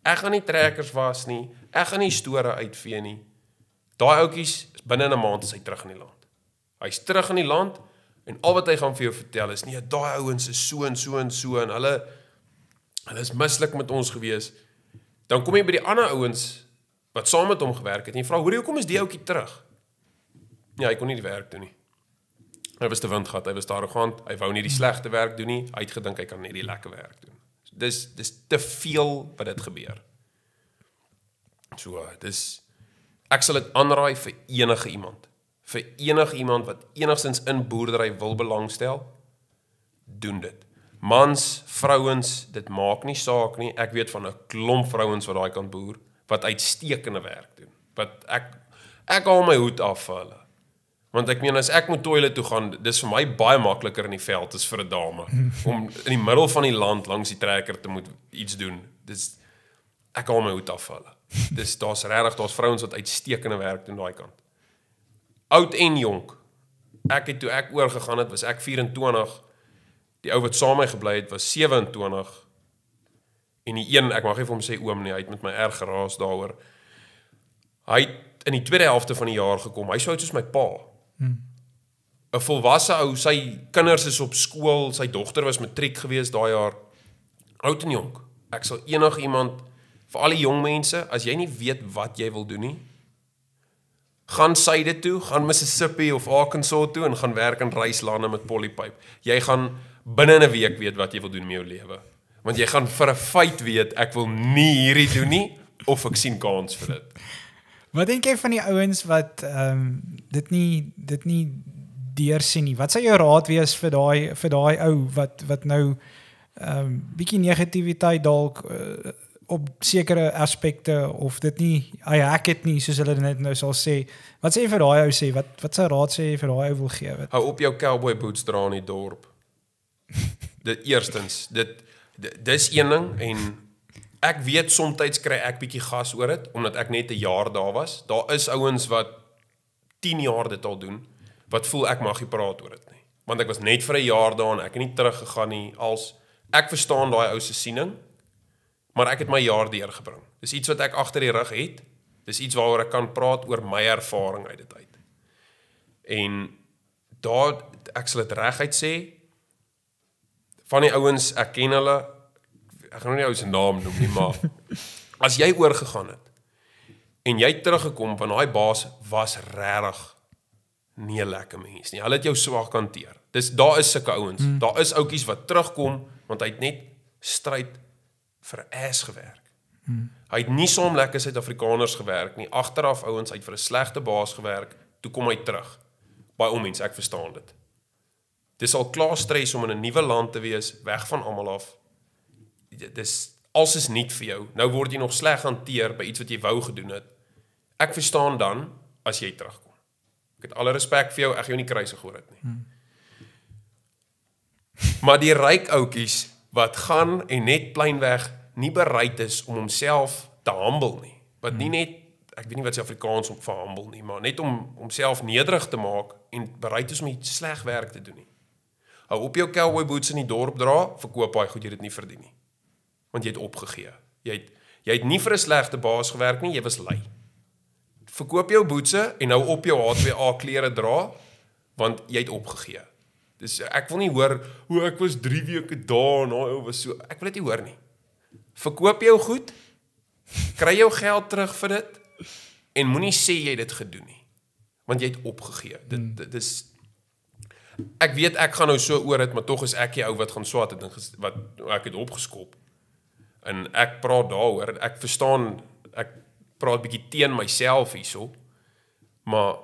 Ek gaan nie trekkers was nie, ek gaan nie store uitvee nie. Daai oukies, binne 'n maand is hy terug in die land. Hy's terug in die land, en al wat hy gaan vir jou vertel is, nee, daai ouens is so en so en so, en hulle is mislik met ons gewees. Dan kom jy by die ander ouens, wat saam met hom gewerk het, en jy vra, hoekom is die oukie terug? Ja, hy kon nie die werk doen nie. Hy was te windgat, hy was te arrogant, hy wou nie die slegte werk doen nie, hy het gedink hy kan net die lekker werk doen. Dis te veel wat dit gebeur. So, ek sal dit aanraai vir enige iemand. Vir enige iemand wat enigstens in boerdery wil belangstel, doen dit. Mans, vrouens, dit maak nie saak nie. Ek weet van 'n klomp vrouens wat daai kan boer, wat uitstekende werk doen. Wat ek haal my hoed af vir hulle. Want ek meen, as ek moet toilet toe gaan, dis vir my baie makliker in die veld as vir 'n dame, om in die middel van die land langs die trekker te moet iets doen. Ek haal my hoed af vir hulle. Daar's vrouens wat uitstekende werk doen daai kant. Oud en jonk. Toe ek oorgegaan het, was ek 24, die ou wat saam met my gebly het, was 27, en die een, ek mag nie vir hom sê oom nie, hy het met my erg geraas daaroor. Hy het in die tweede helfte van die jaar gekom, hy is so oud soos my pa. 'n volwasse ou, sy kinders is op skool, sy dogter was matriek gewees daai jaar, oud en jonk. Ek sal enige iemand, vir al die jong mense, as jy nie weet wat jy wil doen nie, gaan syde toe, gaan Mississippi of Arkansas toe, en gaan werk in ryslande met polypipe. Jy gaan binne 'n week weet wat jy wil doen met jou lewe. Want jy gaan vir 'n feit weet, ek wil nie hierdie doen nie, of ek sien kans vir dit. Wat dink jy van die ouens wat dit nie deursien nie? Wat sou jou raad wees vir daai ou wat nou bietjie negativiteit dalk op sekere aspekte, of dit nie, hy hek het nie, soos hulle net nou sal sê. Wat sê jy vir daai ou sê? Wat sou raad sê jy vir daai ou wil gee? Hou op jou cowboy boots dra in die dorp. Eerstens, dis een ding, en ek weet somtyds kry ek bietjie gas oor dit, omdat ek net 'n jaar daar was. Daar is ouens wat 10 jaar dit al doen, wat voel ek mag nie praat oor dit nie. Want ek was net vir 'n jaar daar en ek het nie teruggegaan nie. Ek verstaan daai ou se siening, maar ek het my jaar deurgebring. Dis iets wat ek agter die rug het. Dis iets waaroor ek kan praat oor my ervaring uit dit uit. En ek sal dit reguit sê, van die ouens, ek ken hulle, ek gaan nou nie ou se naam noem nie, maar as jy oorgegaan het, en jy teruggekom, van daai baas was regtig nie 'n lekker mens nie. Hulle het jou swak hanteer. Daar is sulke ouens. Daar is ouetjies wat terugkom, want hy het net stryd vir ass gewerk. Hy het nie saam lekker Suid-Afrikaners gewerk nie. Agteraf ouens, hy het vir 'n slegte baas gewerk, toe kom hy terug. Baie onmens, ek verstaan dit. Dis al klaar stres om in 'n nuwe land te wees, weg van almal af. Alles is nuut vir jou. Nou word jy nog sleg hanteer by iets wat jy wou gedoen het. Ek verstaan dan, as jy terugkom. Ek het alle respek vir jou, ek gaan jou nie kruisig hoor dit nie. Maar die ryk ouetjies, wat gaan en net pleinweg nie bereid is om homself te humble nie. Wat nie net, ek weet nie wat se Afrikaans om vir humble nie, maar net om homself nederig te maak en bereid is om iets sleg werk te doen nie. Hou op jou cowboy boots in die dorp dra, verkoop hy goed jy dit nie verdien nie. Want jy het opgegee. Jy het nie vir 'n slegte baas gewerk nie, jy was lui. Verkoop jou bootse en hou op jou H2A klere dra, want jy het opgegee. Dus ek wil nie hoor, ek was 3 weke daar, en ou was so, ek wil dit nie hoor nie. Verkoop jou goed, kry jou geld terug vir dit, en moenie sê jy het dit gedoen nie, want jy het opgegee. Dit is, ek weet ek gaan nou so oor het, maar tog is ek die ou wat gaan swat het, wat ek het opgeskop. En ek praat daaroor, ek verstaan, ek praat bietjie teen myself hierso, maar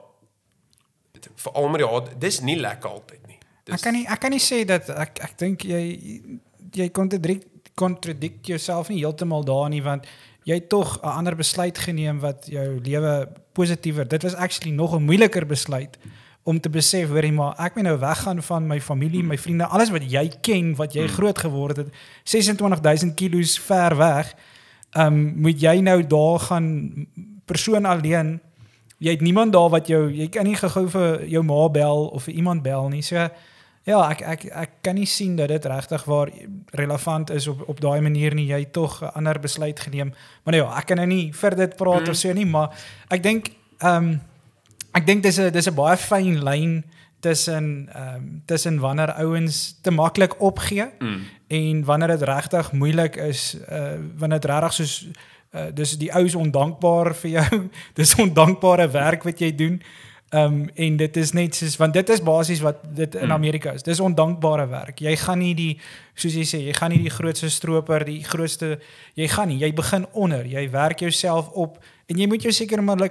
veral met die dis nie lekker altyd nie. Ek kan nie sê dat, ek dink jy contradict jouself nie heeltemal daar nie, want jy het tog 'n ander besluit geneem wat jou lewe positiewer, dit was actually nog 'n moeiliker besluit, om te besef, hoorie maar, ek moet nou weggaan van my familie, my vriende, alles wat jy ken, wat jy groot geword het, 26,000 kilos ver weg, moet jy nou daar gaan, persoon alleen, jy het niemand daar wat jy kan nie gou vir jou ma bel, of vir iemand bel nie, so, ja, ek kan nie sien dat dit regtig waar relevant is op daai manier nie, jy het tog 'n ander besluit geneem, maar nou ja, ek kan nou nie vir dit praat of so nie, maar ek dink dis 'n baie fyn lyn tussen wanneer ouens te maklik opgee en wanneer dit regtig moeilik is, wanneer dit regtig soos dis die ou is ondankbaar vir jou, dis ondankbare werk wat jy doen, en dit is net soos, want dit is basies wat dit in Amerika is, dis ondankbare werk, jy gaan nie soos jy sê, jy gaan nie die grootste stroper, jy begin onder, jy werk jouself op, en jy moet jou seker maar,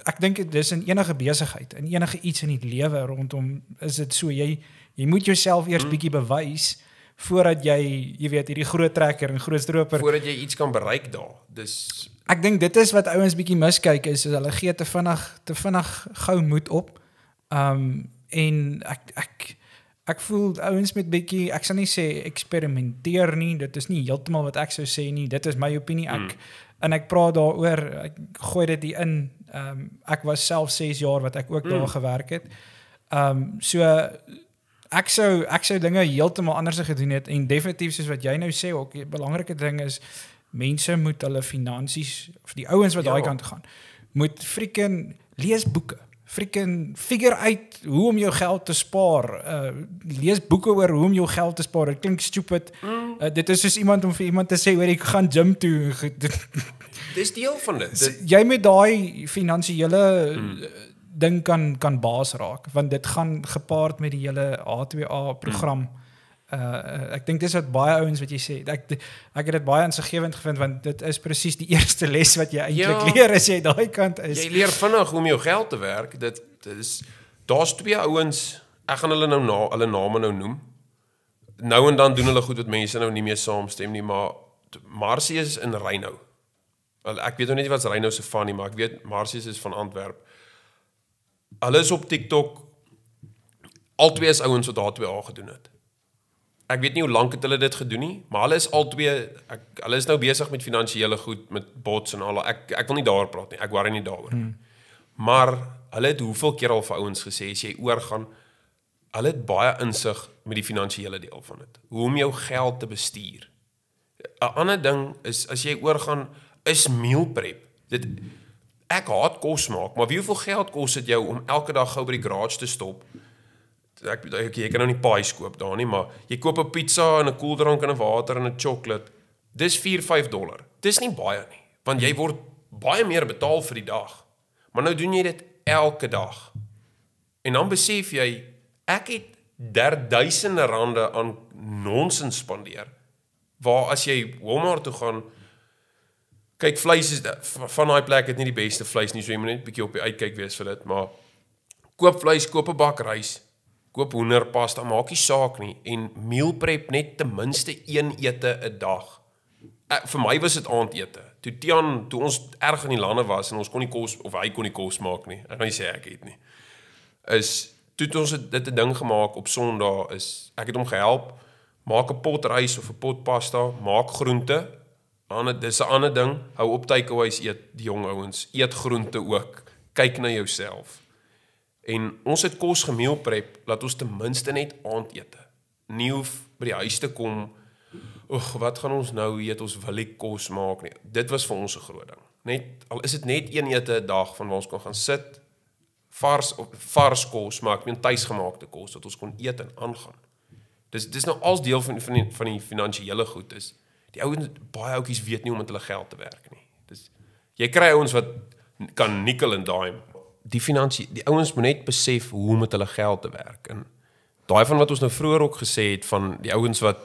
ek dink dis in enige besigheid, in enige iets in die lewe rondom, is dit so, jy moet jouself eers bietjie bewys, voordat jy weet, hierdie groot trekker en groot stroper, voordat jy iets kan bereik daar, dus ek dink dit is wat ouens bietjie miskyk is hulle gee te vinnig gou moed op, en ek voel ouens met bietjie, ek sal nie sê eksperimenteer nie, dit is nie heeltemal wat ek sou sê nie, dit is my opinie, en ek praat daaroor, ek gooi dit hier in, ek was self 6 jaar wat ek ook daar gewerk het, so ek sou dinge heeltemal anders gedoen het, en definitief soos wat jy nou sê, ook die belangrike ding is, mense moet hulle finansies, of die ouens wat daai kant gaan, moet freaking lees boeke, freaking figure uit hoe om jou geld te spaar, lees boeke oor hoe om jou geld te spaar, dit klink stupid, dit is soos iemand om vir iemand te sê, hoor ek gaan gym toe, dis deel van dit. Jy moet daai finansiële ding kan baas raak, want dit gaan gepaard met die hele H2A program, ek dink dis wat baie ouens wat jy sê, ek het dit baie insiggewend gevind, want dit is presies die eerste les wat jy eintlik leer, as jy daai kant is. Jy leer vinnig hoe om jou geld te werk, daar's 2 ouens, ek gaan hulle name nou noem, nou en dan doen hulle goed wat mense nou nie meer saamstem nie, maar Marcius en Reino, ek weet nou net nie wat Reino se van nie, maar ek weet Marcius is van Antwerp, hulle is op TikTok, albei is ouens wat H2A gedoen het. Ek weet nie hoe lank het hulle dit gedoen nie, maar hulle is albei, hulle is nou besig met finansiële goed, met bots en al, ek wil nie daaroor praat nie, ek worry nie daaroor. Maar hulle het hoeveel keer al vir ouens gesê, as jy oorgaan, hulle het baie insig met die finansiële deel van dit, hoe om jou geld te bestuur. 'n ander ding is, as jy oorgaan, is meal prep. Ek haat kos maak, maar hoeveel geld kos dit jou om elke dag gou by die garage te stop? Jy kan nou nie pies koop daar nie, maar jy koop 'n pizza en 'n koeldrank en 'n water en 'n chocolate. Dis $4-5. Dis nie baie nie, want jy word baie meer betaal vir die dag. Maar nou doen jy dit elke dag. En dan besef jy, ek het duisende rande aan nonsens spandeer. Waar as jy Walmart toe gaan, kyk, vleis is, van daai plek het nie die beste vleis nie, so jy moet net 'n bietjie op die uitkyk wees vir dit, maar koop vleis, koop 'n bak rys, koop hoenderpasta, maak nie saak nie, en meal prep net ten minste 1 ete 'n dag. Vir my was dit aandete. Toe ons erg in die lande was, en ons kon nie kos, of hy kon nie kos maak nie, ek kan nie sê ek het nie, toe ons dit 'n ding gemaak op Sondag, ek het hom gehelp, maak 'n pot rys of 'n pot pasta, maak groente, dis 'n ander ding, hou op takeaways eet, die jong ouens, eet groente ook, kyk na jouself. En ons het kos gemeal prep, laat ons ten minste net aandete. nie hoef by die huis te kom, wat gaan ons nou eet, ons wil nie kos maak nie. Dit was vir ons 'n groot ding. Al is dit net een ete 'n dag, van waar ons kon gaan sit, vars kos, maar ek meen tuisgemaakte kos, dat ons kon eet en aangaan. Dis nou als deel van die finansiële goed is. Die ouens, baie ouetjies weet nie hoe om met hulle geld te werk nie. Jy kry ouens wat kan nickel en dime. Die ouens moet net besef hoe om met hulle geld te werk. En daai van wat ons nou vroeër ook gesê het, van die ouens wat,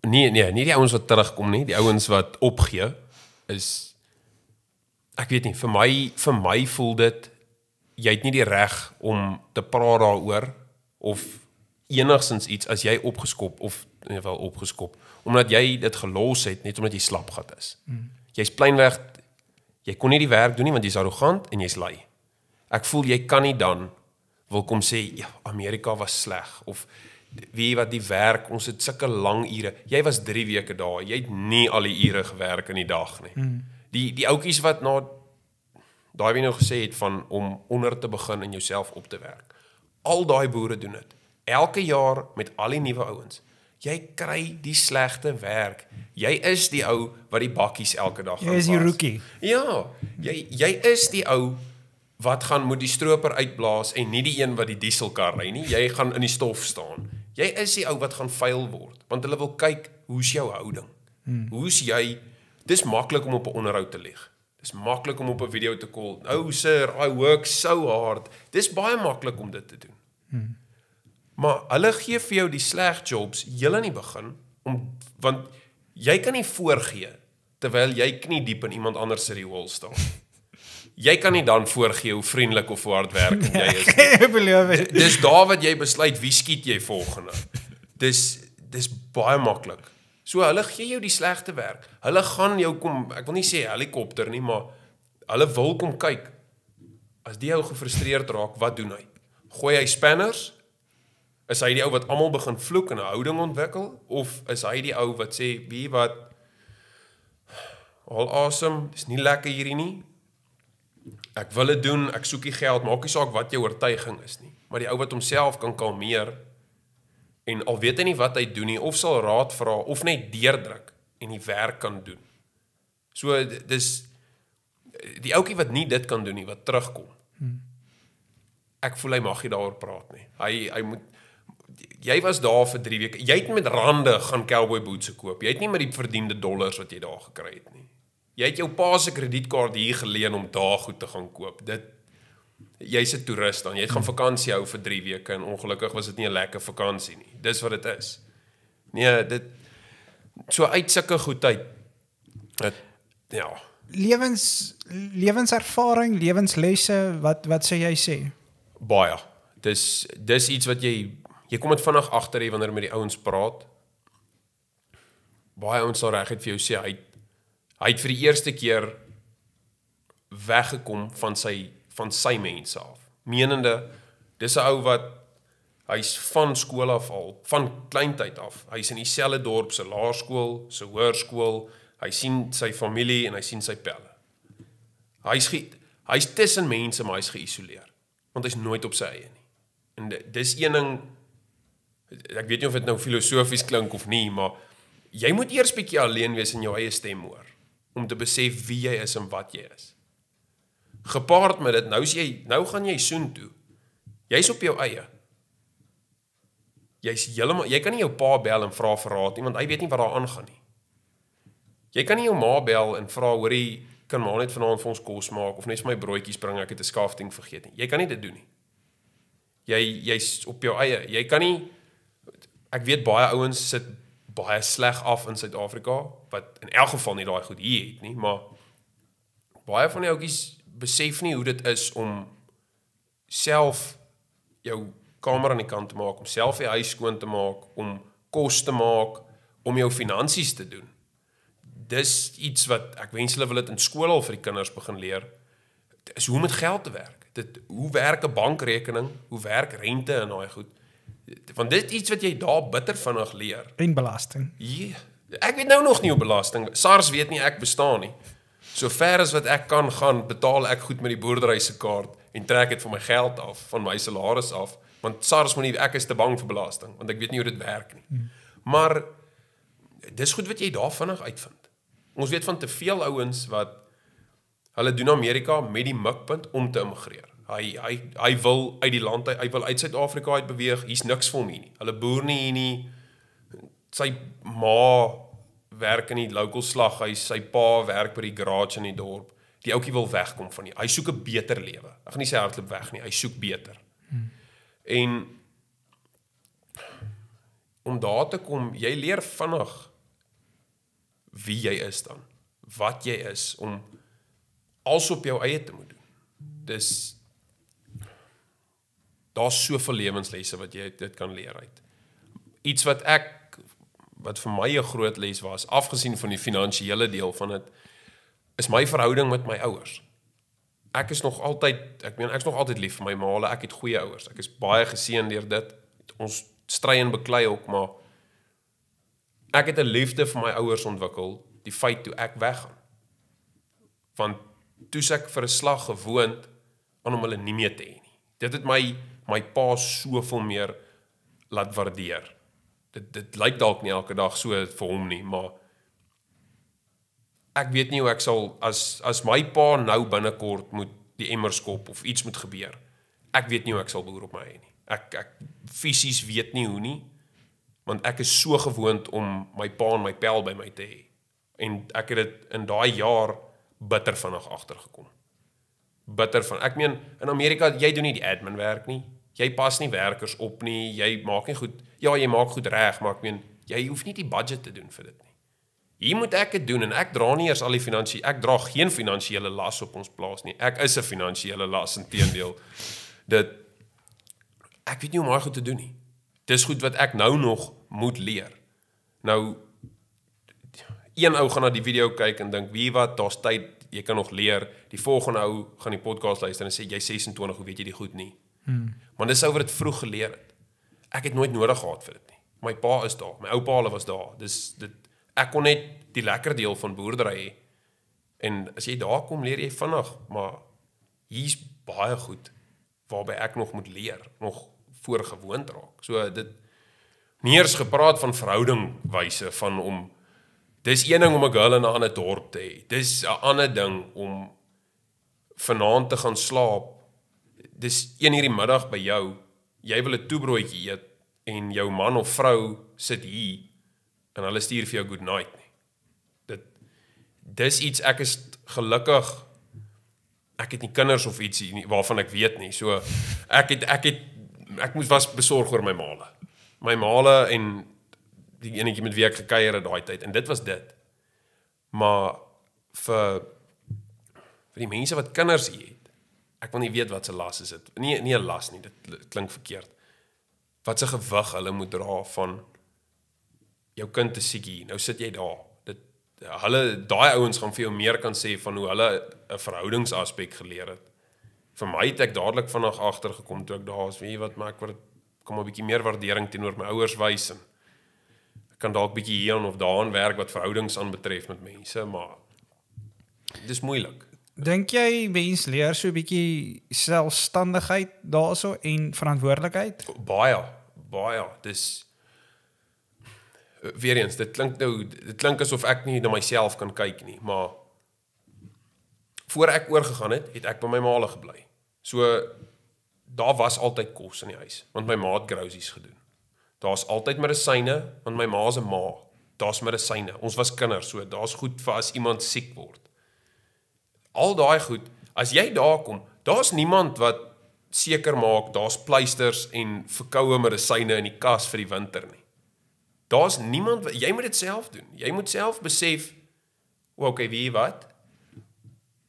nie die ouens wat terugkom nie, die ouens wat opgee, is, ek weet nie, vir my voel dit, jy het nie die reg om te praat daaroor, of enigstens iets, as jy opgeskop, of in ieder geval opgeskop, omdat jy dit gelos het, net omdat jy slapgat is. Jy's pleinweg, jy kon nie die werk doen nie, want jy's arrogant en jy's lui. Ek voel jy kan nie dan wil kom sê, ja, Amerika was sleg, of wie wat die werk, ons het sulke lang ure, jy was 3 weke daar, jy het nie al die ure gewerk in die dag nie. Die ouetjies wat daai wie nou gesê het van om onder te begin en jouself op te werk. Al daai boere doen dit. Elke jaar met al die nuwe ouens. Jy kry die slegte werk. Jy is die ou wat die bakkies elke dag gaan was. Jy is die rookie. Ja, jy is die ou wat moet die stroper uitblaas en nie die een wat die dieselkar ry nie. Jy gaan in die stof staan. Jy is die ou wat gaan vuil word, want hulle wil kyk, hoe's jou houding? Hoe's jy? Dis maklik om op 'n onderhoud te lieg. Dis maklik om op 'n video te call. Oh sir, I work so hard. Dis baie maklik om dit te doen. Maar hulle gee vir jou die sleg jobs heel in die begin, want jy kan nie voorgee, terwyl jy knie diep in iemand anders se riool staan. Jy kan nie dan voorgee hoe vriendelik of hoe hardwerkend jy is. Dis daar wat jy besluit, wie skiet jy volgende. Dis baie maklik. So hulle gee jou die slegte werk. Hulle gaan jou kom, ek wil nie sê helikopter nie, maar hulle wil kom kyk. As die ou gefrustreerd raak, wat doen hy? Gooi hy spanners? Is hy die ou wat almal begin vloek en 'n houding ontwikkel? Of is hy die ou wat sê, wie wat, al awesome, dis nie lekker hierdie nie. Ek wil dit doen, ek soek die geld, maak nie saak wat jou oortuiging is nie. Maar die ou wat homself kan kalmeer, en al weet hy nie wat hy doen nie, of sal raad vra, of net deurdruk, en die werk kan doen. So, dis, die ouetjie wat nie dit kan doen nie, wat terugkom. Ek voel hy mag nie daaroor praat nie. Hy moet, jy was daar vir 3 weke, jy het met rande gaan cowboy bootse koop, jy het nie met die verdiende dollars wat jy daar gekry het nie. Jy het jou pa se kredietkaart hier geleen om daar goed te gaan koop. Jy's 'n toerist dan. Jy het gaan vakansie hou vir 3 weke en ongelukkig was dit nie 'n lekker vakansie nie. Dis wat dit is. Nee, dit so uit sulke goed uit. Ja. Lewenservaring, lewenslesse, wat sê jy sê? Baie. Dis iets wat jy kom dit vinnig agter hê wanneer met die ouens praat. Baie ouens sal reguit vir jou sê hy het vir die eerste keer weggekom van sy mense af. Menende, dis 'n ou wat, hy's van skool af al, van kleintyd af. Hy's in dieselfde dorp, sy laerskool, sy hoërskool, hy sien sy familie en hy sien sy pelle. Hy's tussen mense, maar hy's geïsoleer. Want hy's nooit op sy eie nie. En dis een ding, ek weet nie of dit nou filosofies klink of nie, maar jy moet eers bietjie alleen wees en jou eie stem hoor, om te besef wie jy is en wat jy is. Gepaard met dit, nou gaan jy soontoe. Jy's op jou eie. Jy kan nie jou pa bel en vra vir raad nie, want hy weet nie wat daar aangaan nie. Jy kan nie jou ma bel en vra, hoorie, kan ma net vanaand vir ons kos maak, of net vir my broodjies bring, ek het 'n skafting vergeet nie. Jy kan nie dit doen nie. Jy's op jou eie. Jy kan nie, ek weet baie ouens sit baie sleg af in Suid-Afrika, wat in elk geval nie daai goed hier het nie, maar baie van die ouetjies besef nie hoe dit is om self jou kamer aan die kant te maak, om self jou huis skoon te maak, om kos te maak, om jou finansies te doen. Dis iets wat, ek wens hulle wil dit in skool al vir die kinders begin leer, is hoe om met geld te werk. Hoe werk 'n bankrekening, hoe werk rente en daai goed. Want dit is iets wat jy daar bitter vinnig leer. En belasting. Ja, ek weet nou nog nie hoe belasting, SARS weet nie ek bestaan nie. So ver as wat ek kan gaan, betaal ek goed met die boerdery se kaart en trek dit van my geld af, van my salaris af, Want SARS moet nie, ek is te bang vir belasting, want ek weet nie hoe dit werk nie. Maar, dis goed wat jy daar vinnig uitvind. Ons weet van te veel ouens wat, hulle doen Amerika met die mikpunt om te immigreer. Hy wil uit die land, hy wil uit Suid-Afrika uit beweeg, hier's niks vir hom hier nie. Hulle boer nie hier nie, sy ma werk in die local slaghuis, sy pa werk by die garage in die dorp, die ouetjie wil wegkom van die, hy soek 'n beter lewe. Ek gaan nie sê hardloop weg nie, hy soek beter. En om daar te kom, jy leer vinnig wie jy is dan, wat jy is, om alles op jou eie te moet doen. Dis, daar's soveel lewenslesse wat jy dit kan leer uit. Iets wat vir my 'n groot les was, afgesien van die finansiële deel van dit, is my verhouding met my ouers. Ek's nog altyd lief vir my ma, ek het goeie ouers. Ek is baie geseën deur dit. Ons stry en beklei ook, maar ek het 'n liefde vir my ouers ontwikkel, die feit toe ek weggaan. Want toe's ek vir 'n slag gewoond aan om hulle nie meer te hê nie. Dit het my pa soveel meer laat waardeer. Dit lyk dalk nie elke dag so vir hom nie, maar ek weet nie hoe ek sal, as my pa nou binnekort moet die emmer skop of iets moet gebeur, ek weet nie hoe ek sal behoor op my hê nie. Ek fisies weet nie hoe nie, want ek is so gewoond om my pa en my pel by my te hê. En ek het dit in daai jaar bitter vinnig agtergekom. Ek meen, in Amerika, jy doen nie die admin werk nie, jy pas nie werkers op nie, jy maak nie goed, jy maak goed reg, maar ek meen, jy hoef nie die budget te doen vir dit nie. Hier moet ek dit doen, en ek dra nie eers al die ek dra geen finansiële las op ons plaas nie, ek is 'n finansiële las, inteendeel, ek weet nie hoe om goed te doen nie, dis goed wat ek nou nog moet leer. Nou, een ou gaan na die video kyk en dink, wie wat, daar's tyd, jy kan nog leer, die volgende ou gaan die podcast luister en sê, jy 26, hoe weet jy die goed nie? Maar dis ou wat dit vroeg geleer het. Ek het nooit nodig gehad vir dit nie. My pa is daar, my oupa hulle was daar, ek kon net die lekker deel van boerdery hê, en as jy daar kom, leer jy vinnig, maar hier's baie goed, waarby ek nog moet leer, nog voorgewoond raak. So nie eers gepraat van verhoudingwyse, dis een ding om 'n girl in 'n ander dorp te hê, dis 'n ander ding om vanaand te gaan slaap, dis 1:00 die middag by jou, jy wil 'n toebroodjie eet, en jou man of vrou sit hier, en hulle stuur vir jou good night nie. Dis iets, ek is gelukkig, ek het nie kinders of iets waarvan ek weet nie, so ek was besorg oor my maale. My maale en die enetjie met wie ek gekuier het daai tyd, en dit was dit. Maar vir die mense wat kinders hier het, ek wil nie weet wat se las is dit, nie 'n las nie, dit klink verkeerd, wat se gewig hulle moet dra van, jou kind is siek hier, nou sit jy daar, daai ouens gaan vir jou meer kan sê van hoe hulle 'n verhoudingsaspek geleer het. Vir my het ek dadelik vinnig agtergekom toe ek daar is, weet jy wat, maar ek kom 'n bietjie meer waardering teenoor my ouers wys, en ek kan dalk bietjie hier of daaraan werk wat verhoudings aanbetref met mense, maar dis moeilik. Dink jy mens leer so 'n bietjie selfstandigheid daarso en verantwoordelikheid? Baie, dis weer eens, dit klink asof ek nie na myself kan kyk nie, maar voor ek oorgegaan het ek by my maale gebly. So, daar was altyd kos in die huis, want my ma het groceries gedoen. Daar's altyd medisyne, want my ma is 'n ma, daar's medisyne, ons was kinders, so daar's goed vir as iemand siek word. Al daai goed, as jy daar kom, daar's niemand wat seker maak, daar's pleisters en verkoue medisyne in die kas vir die winter nie. Daar's niemand, jy moet dit self doen. Jy moet self besef, okay, weet jy wat?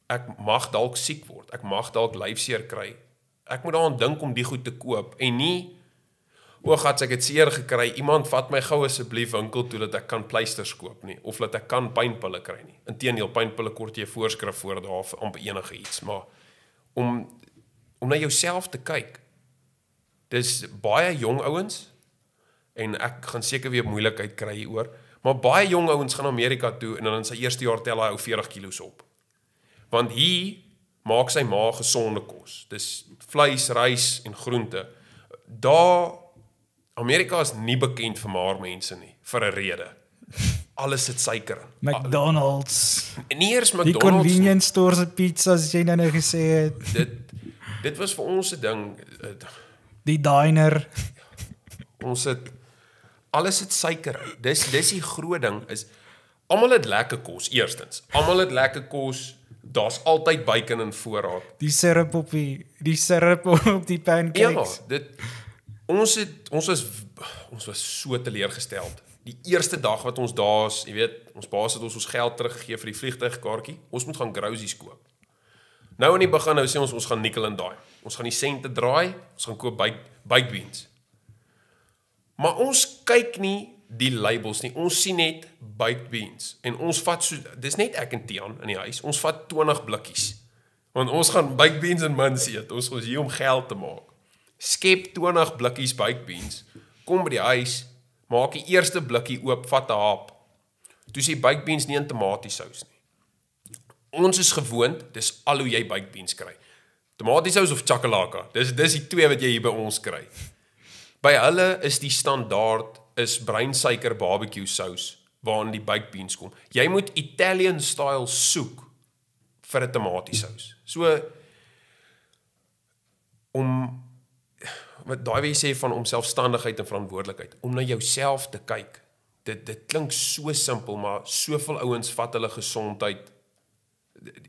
Ek mag dalk siek word, ek mag dalk lyfseer kry. Ek moet daaraan dink om die goed te koop, en nie, gats, ek het seer gekry, iemand vat my gou asseblief winkel toe, dat ek kan pleisters koop nie, of dat ek kan pynpille kry nie. Inteendeel, pynpille kort jy voorskrif voor daar, vir amper enige iets, maar om na jouself te kyk, dis baie jong ouens, en ek gaan seker weer moeilikheid kry hieroor, maar baie jong ouens gaan Amerika toe, en dan in sy eerste jaar tel hy 40 kilos op. Want hier maak sy ma gesonde kos, dis vleis, rys en groente. Amerika is nie bekend vir maar mense nie, vir 'n rede. Alles het suiker in. McDonald's. Nie eers Die McDonald's. convenience stores se pizzas, jy nou gesê het. Dit was vir ons 'n ding. Die diner. Ons het alles het suiker uit. Dis die groot ding is almal het lekker kos eerstens. Almal het lekker kos. Daar's altyd bacon in voorraad. Die syrup op die pancakes. Ja, ons was so teleurgesteld. Die eerste dag wat ons daar's, jy weet, ons baas het ons geld teruggegee vir die vliegtuigkaartjie. Ons moet gaan groceries koop. Nou in die begin sê ons gaan nickel en dime. Ons gaan die sente draai, ons gaan koop baked beans. Maar ons kyk nie die labels nie. Ons sien net baked beans. En ons vat dis net ek en Tian in die huis. Ons vat 20 blikkies. Want ons gaan baked beans en mins eet. Ons is hier om geld te maak. Skep 20 blikkies baked beans. Kom by die huis, maak die eerste blikkie oop, vat 'n hap. Toe sê baked beans nie in tomatiesous nie. Ons is gewoond, dis al hoe jy baked beans kry. Tomatiesous of chakalaka. Dis die twee wat jy hier by ons kry. By hulle is die standaard is breinsuiker barbecue sous waarin die baked beans kom. Jy moet Italian style soek vir 'n tomatiesous. So wat daai wie sê van om selfstandigheid en verantwoordelikheid, om na jouself te kyk. Dit klink so simpel, maar soveel ouens vat hulle gesondheid.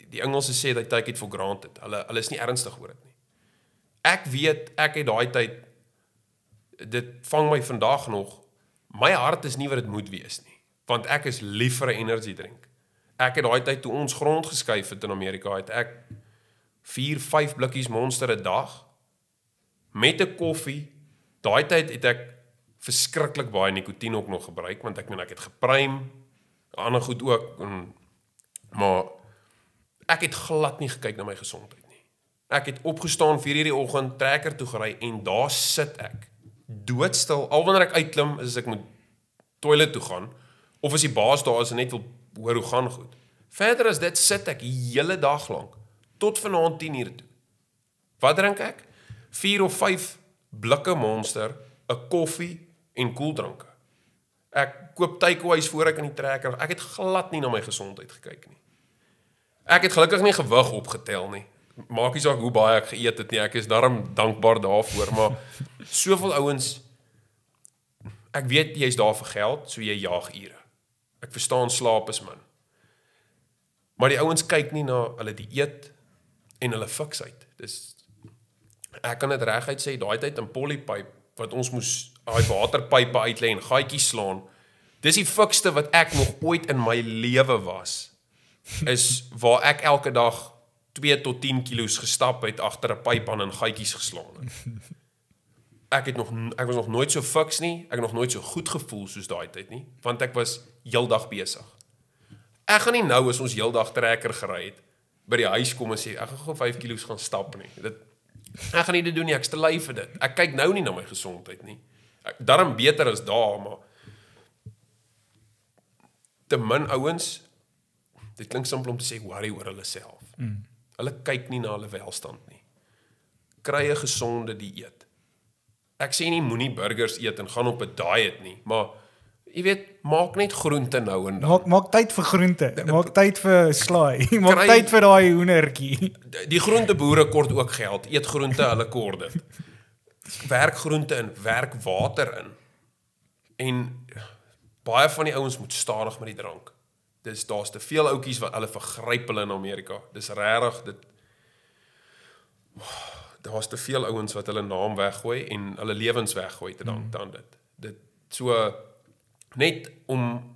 Die Engelse sê they take it for granted. Hulle is nie ernstig oor dit nie. Ek weet, ek het daai tyd, dit vang my vandag nog, my hart is nie wat dit moet wees nie, want ek is lief vir 'n energy drink. Ek het daai tyd toe ons grond geskuif het in Amerika, het ek 4-5 blikkies Monster 'n dag, met 'n koffie. Daai tyd het ek verskriklik baie nikotien ook nog gebruik, want ek het gepruim, ander goed ook, maar ek het glad nie gekyk na my gesondheid nie. Ek het opgestaan 4:00 die oggend, trekker toe gery, en daar sit ek, doodstil, al wanneer ek uitklim, is ek moet toilet toe gaan, of as die baas daar is en net wil hoor hoe gaan goed. Verder as dit sit ek die hele dag lank, tot vanaand 10:00 toe. Wat drink ek? 4 of 5 blikke Monster, 'n koffie en koeldranke. Ek koop takeaways voor ek in die trekker. Ek het glad nie na my gesondheid gekyk nie. Ek het gelukkig nie gewig opgetel nie. Maak nie saak hoe baie ek geëet het nie. Ek is daarom dankbaar daarvoor, maar soveel ouens, ek weet jy's daar vir geld, so jy jaag ure. Ek verstaan slaap is min. Maar die ouens kyk nie na hulle dieet en hulle fiksheid. Ek kan dit reguit sê, daai tyd in polypipe, wat ons moes daai waterpype uitlê en gaatjies slaan, dis die fikste wat ek nog ooit in my lewe was, is waar ek elke dag 2 tot 10 kilos gestap het agter 'n pyp aan en gaatjies geslaan het. Ek was nog nooit so fiks nie, ek het nog nooit so goed gevoel soos daai tyd nie, want ek was heeldag besig. Ek gaan nie nou as ons heeldag trekker gery het, by die huis kom en sê, ek gaan gou 5 kilos gaan stap nie. Ek gaan nie dit doen nie, ek is te lui vir dit. Ek kyk nou nie na my gesondheid nie. Daarom beter as daar, maar te min ouens, dit klink simpel om te sê, worry oor hulle self. Hulle kyk nie na hulle welstand nie. Kry 'n gesonde dieet. Ek sê nie moenie burgers eet en gaan op 'n diet nie, maar jy weet, maak net groente nou en dan. Maak tyd vir groente, maak tyd vir slaai, maak tyd vir daai hoendertjie. Die groenteboere kort ook geld, eet groente, hulle kort dit. Werk groente in, werk water in. En baie van die ouens moet stadig met die drank. Daar's te veel ouetjies wat hulle vergryp hulle in Amerika. Dis regtig daar's te veel ouens wat hulle naam weggooi en hulle lewens weggooi te dank aan dit. Dit so net om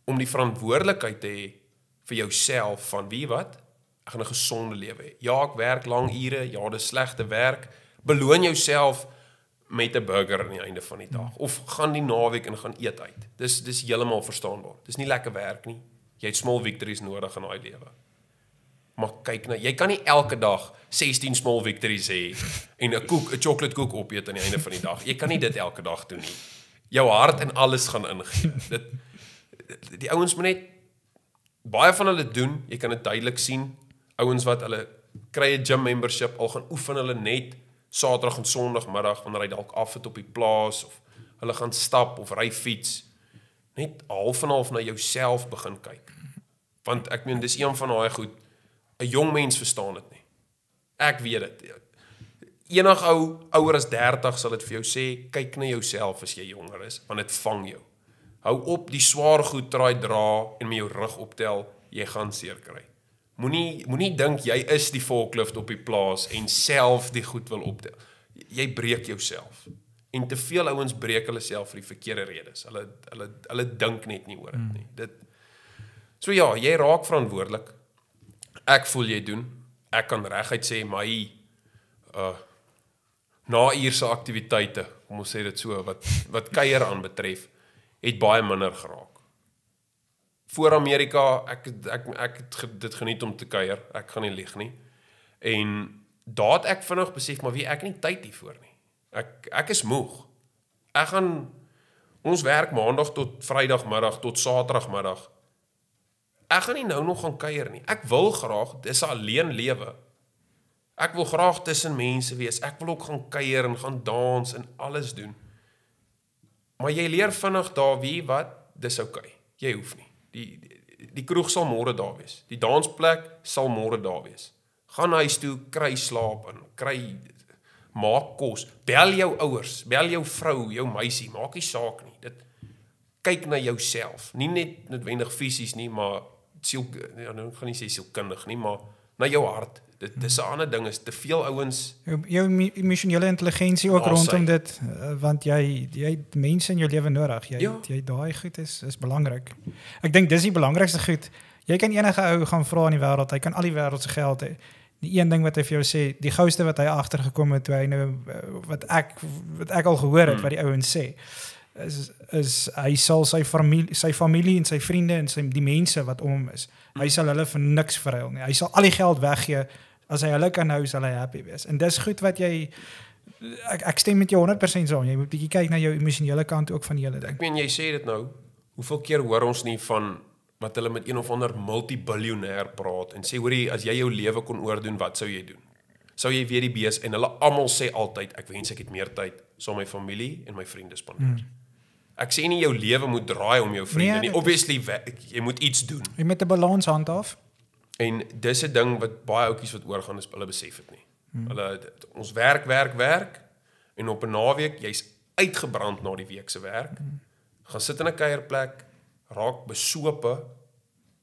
die verantwoordelikheid te hê vir jouself van wie wat? Ek gaan 'n gesonde lewe hê. Ja, ek werk lang ure, ja, dis slegte werk. Beloon jouself met 'n burger aan die einde van die dag. Of gaan die naweek en gaan eet uit. Dis heeltemal verstaanbaar. Dis nie lekker werk nie. Jy het small victories nodig in daai lewe. Maar kyk nou, jy kan nie elke dag 16 small victories hê en 'n chocolate koek opeet aan die einde van die dag. Jy kan nie dit elke dag doen nie. Jou hart en alles gaan ingee. Die ouens moet net, baie van hulle doen, jy kan dit duidelik sien, ouens wat hulle kry 'n gym membership, al gaan oefen hulle net Saterdag en Sondagmiddag wanneer hy dalk af het op die plaas of hulle gaan stap of ry fiets, net half en half na jouself begin kyk. Want ek meen dis een van daai goed, 'n jong mens verstaan dit nie. Ek weet dit. Enig ouer as 30 sal dit vir jou sê, kyk na jouself as jy jonger is, want dit vang jou. Hou op die swaar goed dra en met jou rug optel, jy gaan seer kry. Moenie dink jy is die forklift op die plaas en self die goed wil optel. Jy breek jouself. En te veel ouens breek hulle self vir die verkeerde redes. Hulle dink net nie oor dit nie. So ja, jy raak verantwoordelik. Ek voel jy doen. Ek kan reguit sê my na-uurse aktiwiteite, kom ons sê dit so, wat kuier aan betref, het baie minder geraak. Voor Amerika, ek het dit geniet om te kuier, ek gaan nie lieg nie. En daar het ek vinnig besef, maar ek nie tyd hiervoor nie. Ek is moeg. Ons werk maandag tot Vrydagmiddag, tot Saterdagmiddag. Ek gaan nie nou nog gaan kuier nie. Ek wil graag, dis 'n alleen lewe. Ek wil graag tussen mense wees. Ek wil ook gaan kuier en gaan dans en alles doen. Maar jy leer vinnig daar, wat, dis okay. Jy hoef nie. Die kroeg sal môre daar wees. Die dansplek sal môre daar wees. Gaan huis toe, kry slaap in, maak kos, bel jou ouers, bel jou vrou, jou meisie, maak nie saak nie. Kyk na jouself. Nie net noodwendig fisies nie, maar nou gaan nie sê sielkundig nie, maar na jou hart. Dit is 'n ander ding, is te veel ouens. Jou emosionele intelligensie ook rondom dit, want jy het mense in jou lewe nodig. Jy daai goed is belangrik. Ek dink dis die belangrikste goed. Jy kan enige ou gaan vra in die wêreld, hy kan al die wêreld se geld hê. Die een ding wat hy vir jou sê, die gouste wat hy agtergekom het, toe hy nou, wat ek al gehoor het, wat die ouens sê, is hy sal sy familie en sy vriende en die mense wat om hom is, hy sal hulle vir niks verruil nie. Hy sal al die geld weggee, as hy hulle kan hou, sal hy happy wees. En dis goed wat ek stem met jou 100% saam, jy moet bietjie kyk na jou emosionele kant ook van die hele ding. Ek meen, jy sê dit nou, hoeveel keer hoor ons nie van wat hulle met een of ander multibiljonair praat en sê, hoorie, as jy jou lewe kon oordoen, wat sou jy doen? Sou jy weer die bees, en hulle almal sê altyd, ek wens ek het meer tyd, saam my familie en my vriende spandeer. Ek sê nie jou lewe moet draai om jou vriende nie, obviously, jy moet iets doen. Jy moet 'n balans handhaaf. En dis 'n ding wat baie ouetjies wat oorgaan is, hulle besef dit nie. Ons werk, en op 'n naweek, jy's uitgebrand na die week se werk, gaan sit in 'n kuierplek, raak besope,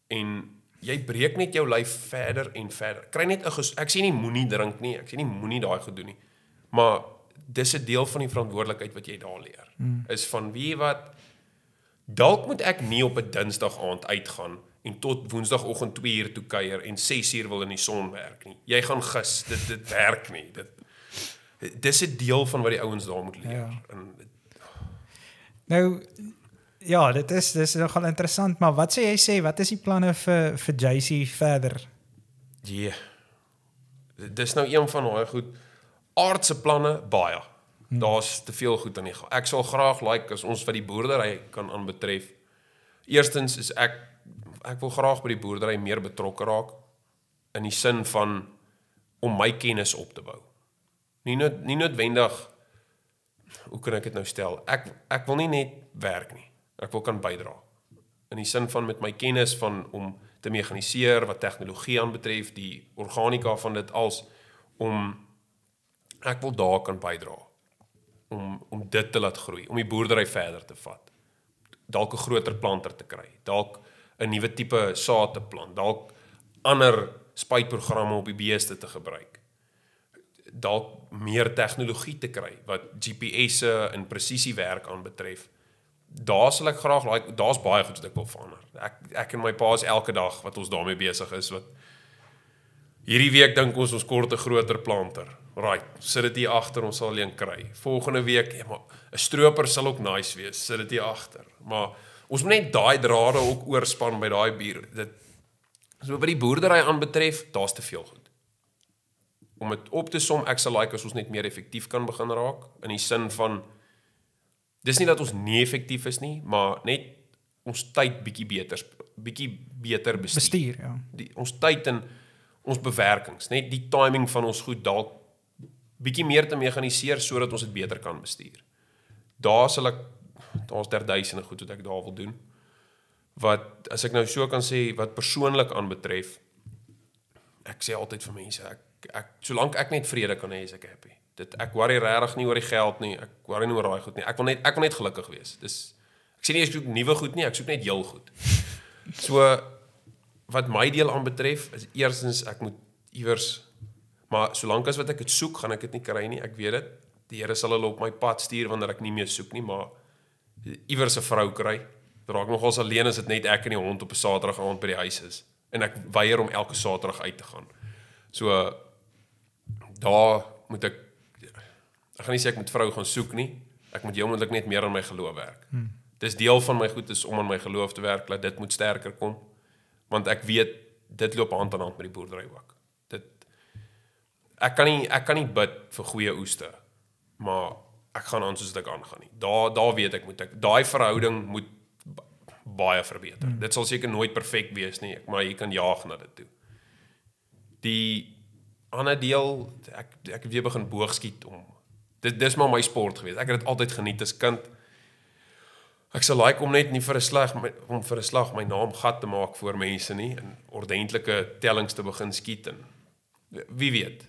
en jy breek net jou lyf verder en verder. Kry net ek sê nie moenie drink nie, ek sê nie moenie daai gedoen nie, maar dis 'n deel van die verantwoordelikheid wat jy daar leer. Is van wat, dalk moet ek nie op 'n Dinsdag aand uitgaan en tot Woensdagoggend 2 uur toe kuier en 6 uur wil in die son werk nie. Jy gaan gis, dit werk nie. Dis 'n deel van wat die ouens daar moet leer. Nou, ja, dit is nogal interessant, maar wat wat is die planne vir JC verder? Dis nou een van daai goed, aardse planne, baie. Daar's te veel goed aan die gang. Ek sal graag as ons wat die boerdery kan aanbetref. Eerstens is ek wil graag by die boerdery meer betrokke raak, in die sin van om my kennis op te bou. Nie noodwendig, hoe kan ek dit nou stel? Ek wil nie net werk nie. Ek wil kan bydra. In die sin van met my kennis van om te mekaniseer, wat tegnologie aanbetref, die organika van dit ek wil daar kan bydra. Om dit te laat groei, om die boerdery verder te vat. Dalk 'n groter planter te kry, dalk 'n nuwe tipe saad te plant, dalk ander spuitprogramme op die beeste te gebruik. Dalk meer tegnologie te kry, wat GPS'e en presisiewerk aanbetref. Daar sal ek graag, daar's baie goed wat ek wil verander. Ek en my pa is elke dag wat ons daarmee besig is, wat hierdie week dink ons kort 'n groter planter. Right, sit dit hier agter, ons sal alleen kry. Volgende week, maar 'n stroper sal ook nice wees, sit dit hier agter. Maar ons moet net daai drade ook oorspan by daai bier. So wat die boerdery aanbetref, daar's te veel goed. Om dit op te som, ek sal as ons net meer effektief kan begin raak, in die sin van, dis nie dat ons nie effektief is nie, maar net ons tyd bietjie beter bestuur. Ja. Ons tyd en ons bewerkings, net die timing van ons goed dalk bietjie meer te mekaniseer sodat ons dit beter kan bestuur. Daar's duisende goed wat ek daar wil doen. Wat as ek nou so kan sê wat persoonlik aanbetref, ek sê altyd vir mense, solank ek net vrede kan hê, is ek happy. Ek worry regtig nie oor die geld nie, ek worry nie oor daai goed nie. Ek wil net gelukkig wees. Ek sê nie ek soek nuwe goed nie, ek soek net heel goed. So wat my deel aanbetref is eerstens ek moet iewers, maar solank as wat ek dit soek, gaan ek dit nie kry nie. Ek weet dit. Die Here sal hulle op my pad stuur wanneer ek nie meer soek nie, maar iewers 'n vrou kry. Raak nogals alleen as dit net ek en die hond op 'n Saterdag aand by die huis is en ek weier om elke Saterdag uit te gaan. So daar moet ek gaan nie sê ek moet vrou gaan soek nie. Ek moet onmiddellik net meer aan my geloof werk. Dis deel van my goed is om aan my geloof te werk, dat dit moet sterker kom. Want ek weet dit loop hand aan hand met die boerdery ook. Ek kan nie bid vir goeie oeste, maar ek gaan aan soos ek aangaan nie. Daar weet ek daai verhouding moet baie verbeter. Dit sal seker nooit perfek wees nie, maar jy kan jaag na dit toe. Die ander deel, ek weer begin boogskiet om. Dis maar my sport gewees. Ek het dit altyd geniet as kind. Ek sal like om net nie vir 'n slag my naam gat te maak voor mense nie en ordentlike tellings te begin skiet en wie weet.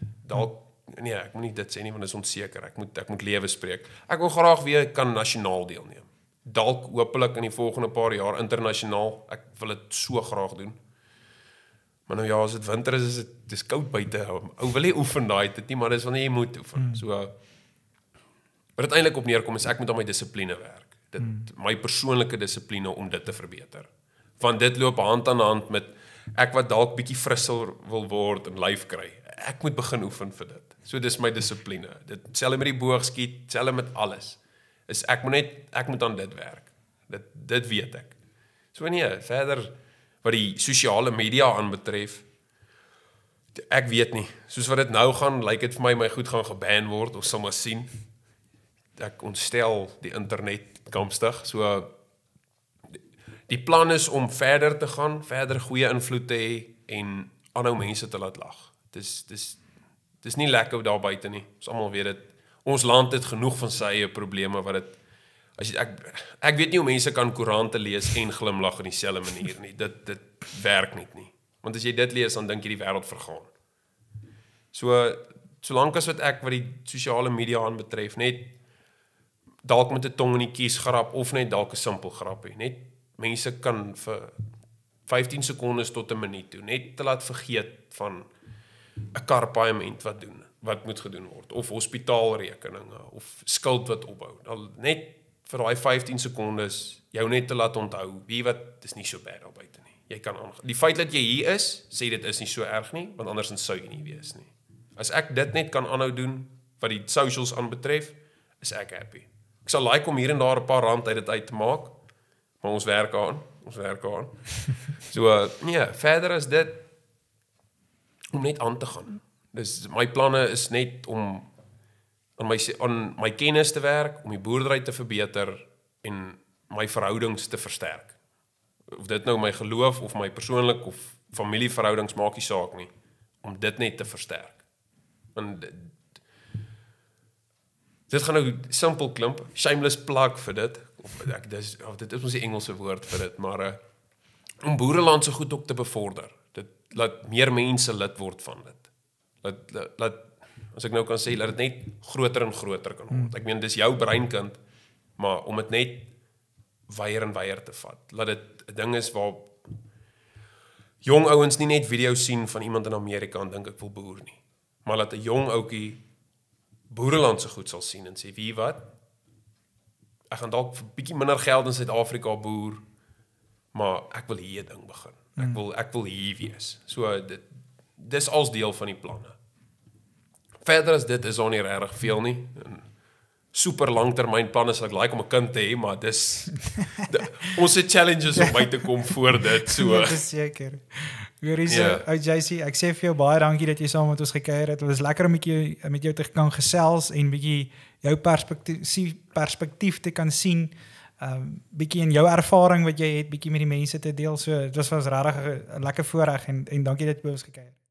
Nee, ek moet nie dit sê nie want dit is onseker. Ek moet lewe spreek. Ek wil graag weer kan nasionaal deelneem. Dalk hopelik in die volgende paar jaar internasionaal. Ek wil dit so graag doen. Maar nou ja, as dit winter is dit koud buite. Ou wil jy oefen daai dit nie, maar dis wanneer jy moet oefen. So wat dit eintlik op neerkom is ek moet aan my dissipline werk. My persoonlike dissipline om dit te verbeter. Want dit loop hand aan hand met ek wat dalk bietjie frisser wil word en lyf kry. Ek moet begin oefen vir dit. So dis my dissipline. Dit selfs met die boogskiet, selfs met alles. Ek moet aan dit werk. Dit weet ek. So nee, verder wat die sosiale media aanbetref, ek weet nie. Soos wat dit nou gaan, lyk dit vir my goed gaan geban word, ons sal maar sien. Ek ontstel die internet kamstig. So die plan is om verder te gaan, verder goeie invloed te hê en aanhou mense te laat lag. Dis nie lekker daar buite nie. Ons almal weet dit. Ons land het genoeg van sy eie probleme wat dit ek weet nie hoe mense kan koerante lees en glimlag in dieselfde manier nie. Dit werk net nie. Want as jy dit lees dan dink jy die wêreld vergaan. So solank as wat die sosiale media aanbetref, net dalk met 'n tong in die kies grap of net dalk 'n simpel grappie. Net mense kan vir 15 sekondes tot 1 minuut toe net te laat vergeet van 'n karpaaiement wat moet gedoen word of hospitaalrekeninge of skuld wat opbou. Net vir daai 15 sekondes jou net te laat onthou, wie wat is nie so bad daar buite nie. Jy kan aangaan. Die feit dat jy hier is, sê dit is nie so erg nie, want andersins sou jy nie wees nie. As ek dit net kan aanhou doen wat die socials aanbetref, is ek happy. Ek sal like om hier en daar 'n paar rand uit dit uit te maak, maar ons werk aan. So nee, verder is dit om net aan te gaan. Dus my planne is net om aan my kennis te werk, om die boerdery te verbeter en my verhoudings te versterk. Of dit nou my geloof of my persoonlik of familieverhoudings maak nie saak nie, om dit net te versterk. Want dit gaan nou simpel klink, shameless plug vir dit, dit is mos die Engelse woord vir dit, maar om boereland so goed ook te bevorder, dit laat meer mense lid word van dit. Laat as ek nou kan sê, laat dit net groter en groter kan word. Ek meen, dis jou breinkind, maar om dit net weier en weier te vat. Laat dit 'n ding is waar jong ouens nie net video's sien van iemand in Amerika en dink ek wil boer nie. Maar laat 'n jong ouetjie boereland so goed sal sien en sê, wie wat? Ek gaan dalk vir 'n bietjie minder geld in Suid-Afrika boer, maar ek wil hier 'n ding begin. Ek wil hier wees. So dis als deel van die planne. Verder as dit is daar nie regtig veel nie. Super langtermynplanne sal ek like om 'n kind te hê, maar dis ons het challenges om by te kom voor dit. So dit is seker. JC, ek sê vir jou baie dankie dat jy saam met ons gekuier het. Dit was lekker om met jou te kan gesels en bietjie jou perspektief te kan sien. Bietjie in jou ervaring wat jy het, bietjie met die mense te deel. So dit was regtig 'n lekker voorreg en dankie dat jy by ons gekuier het.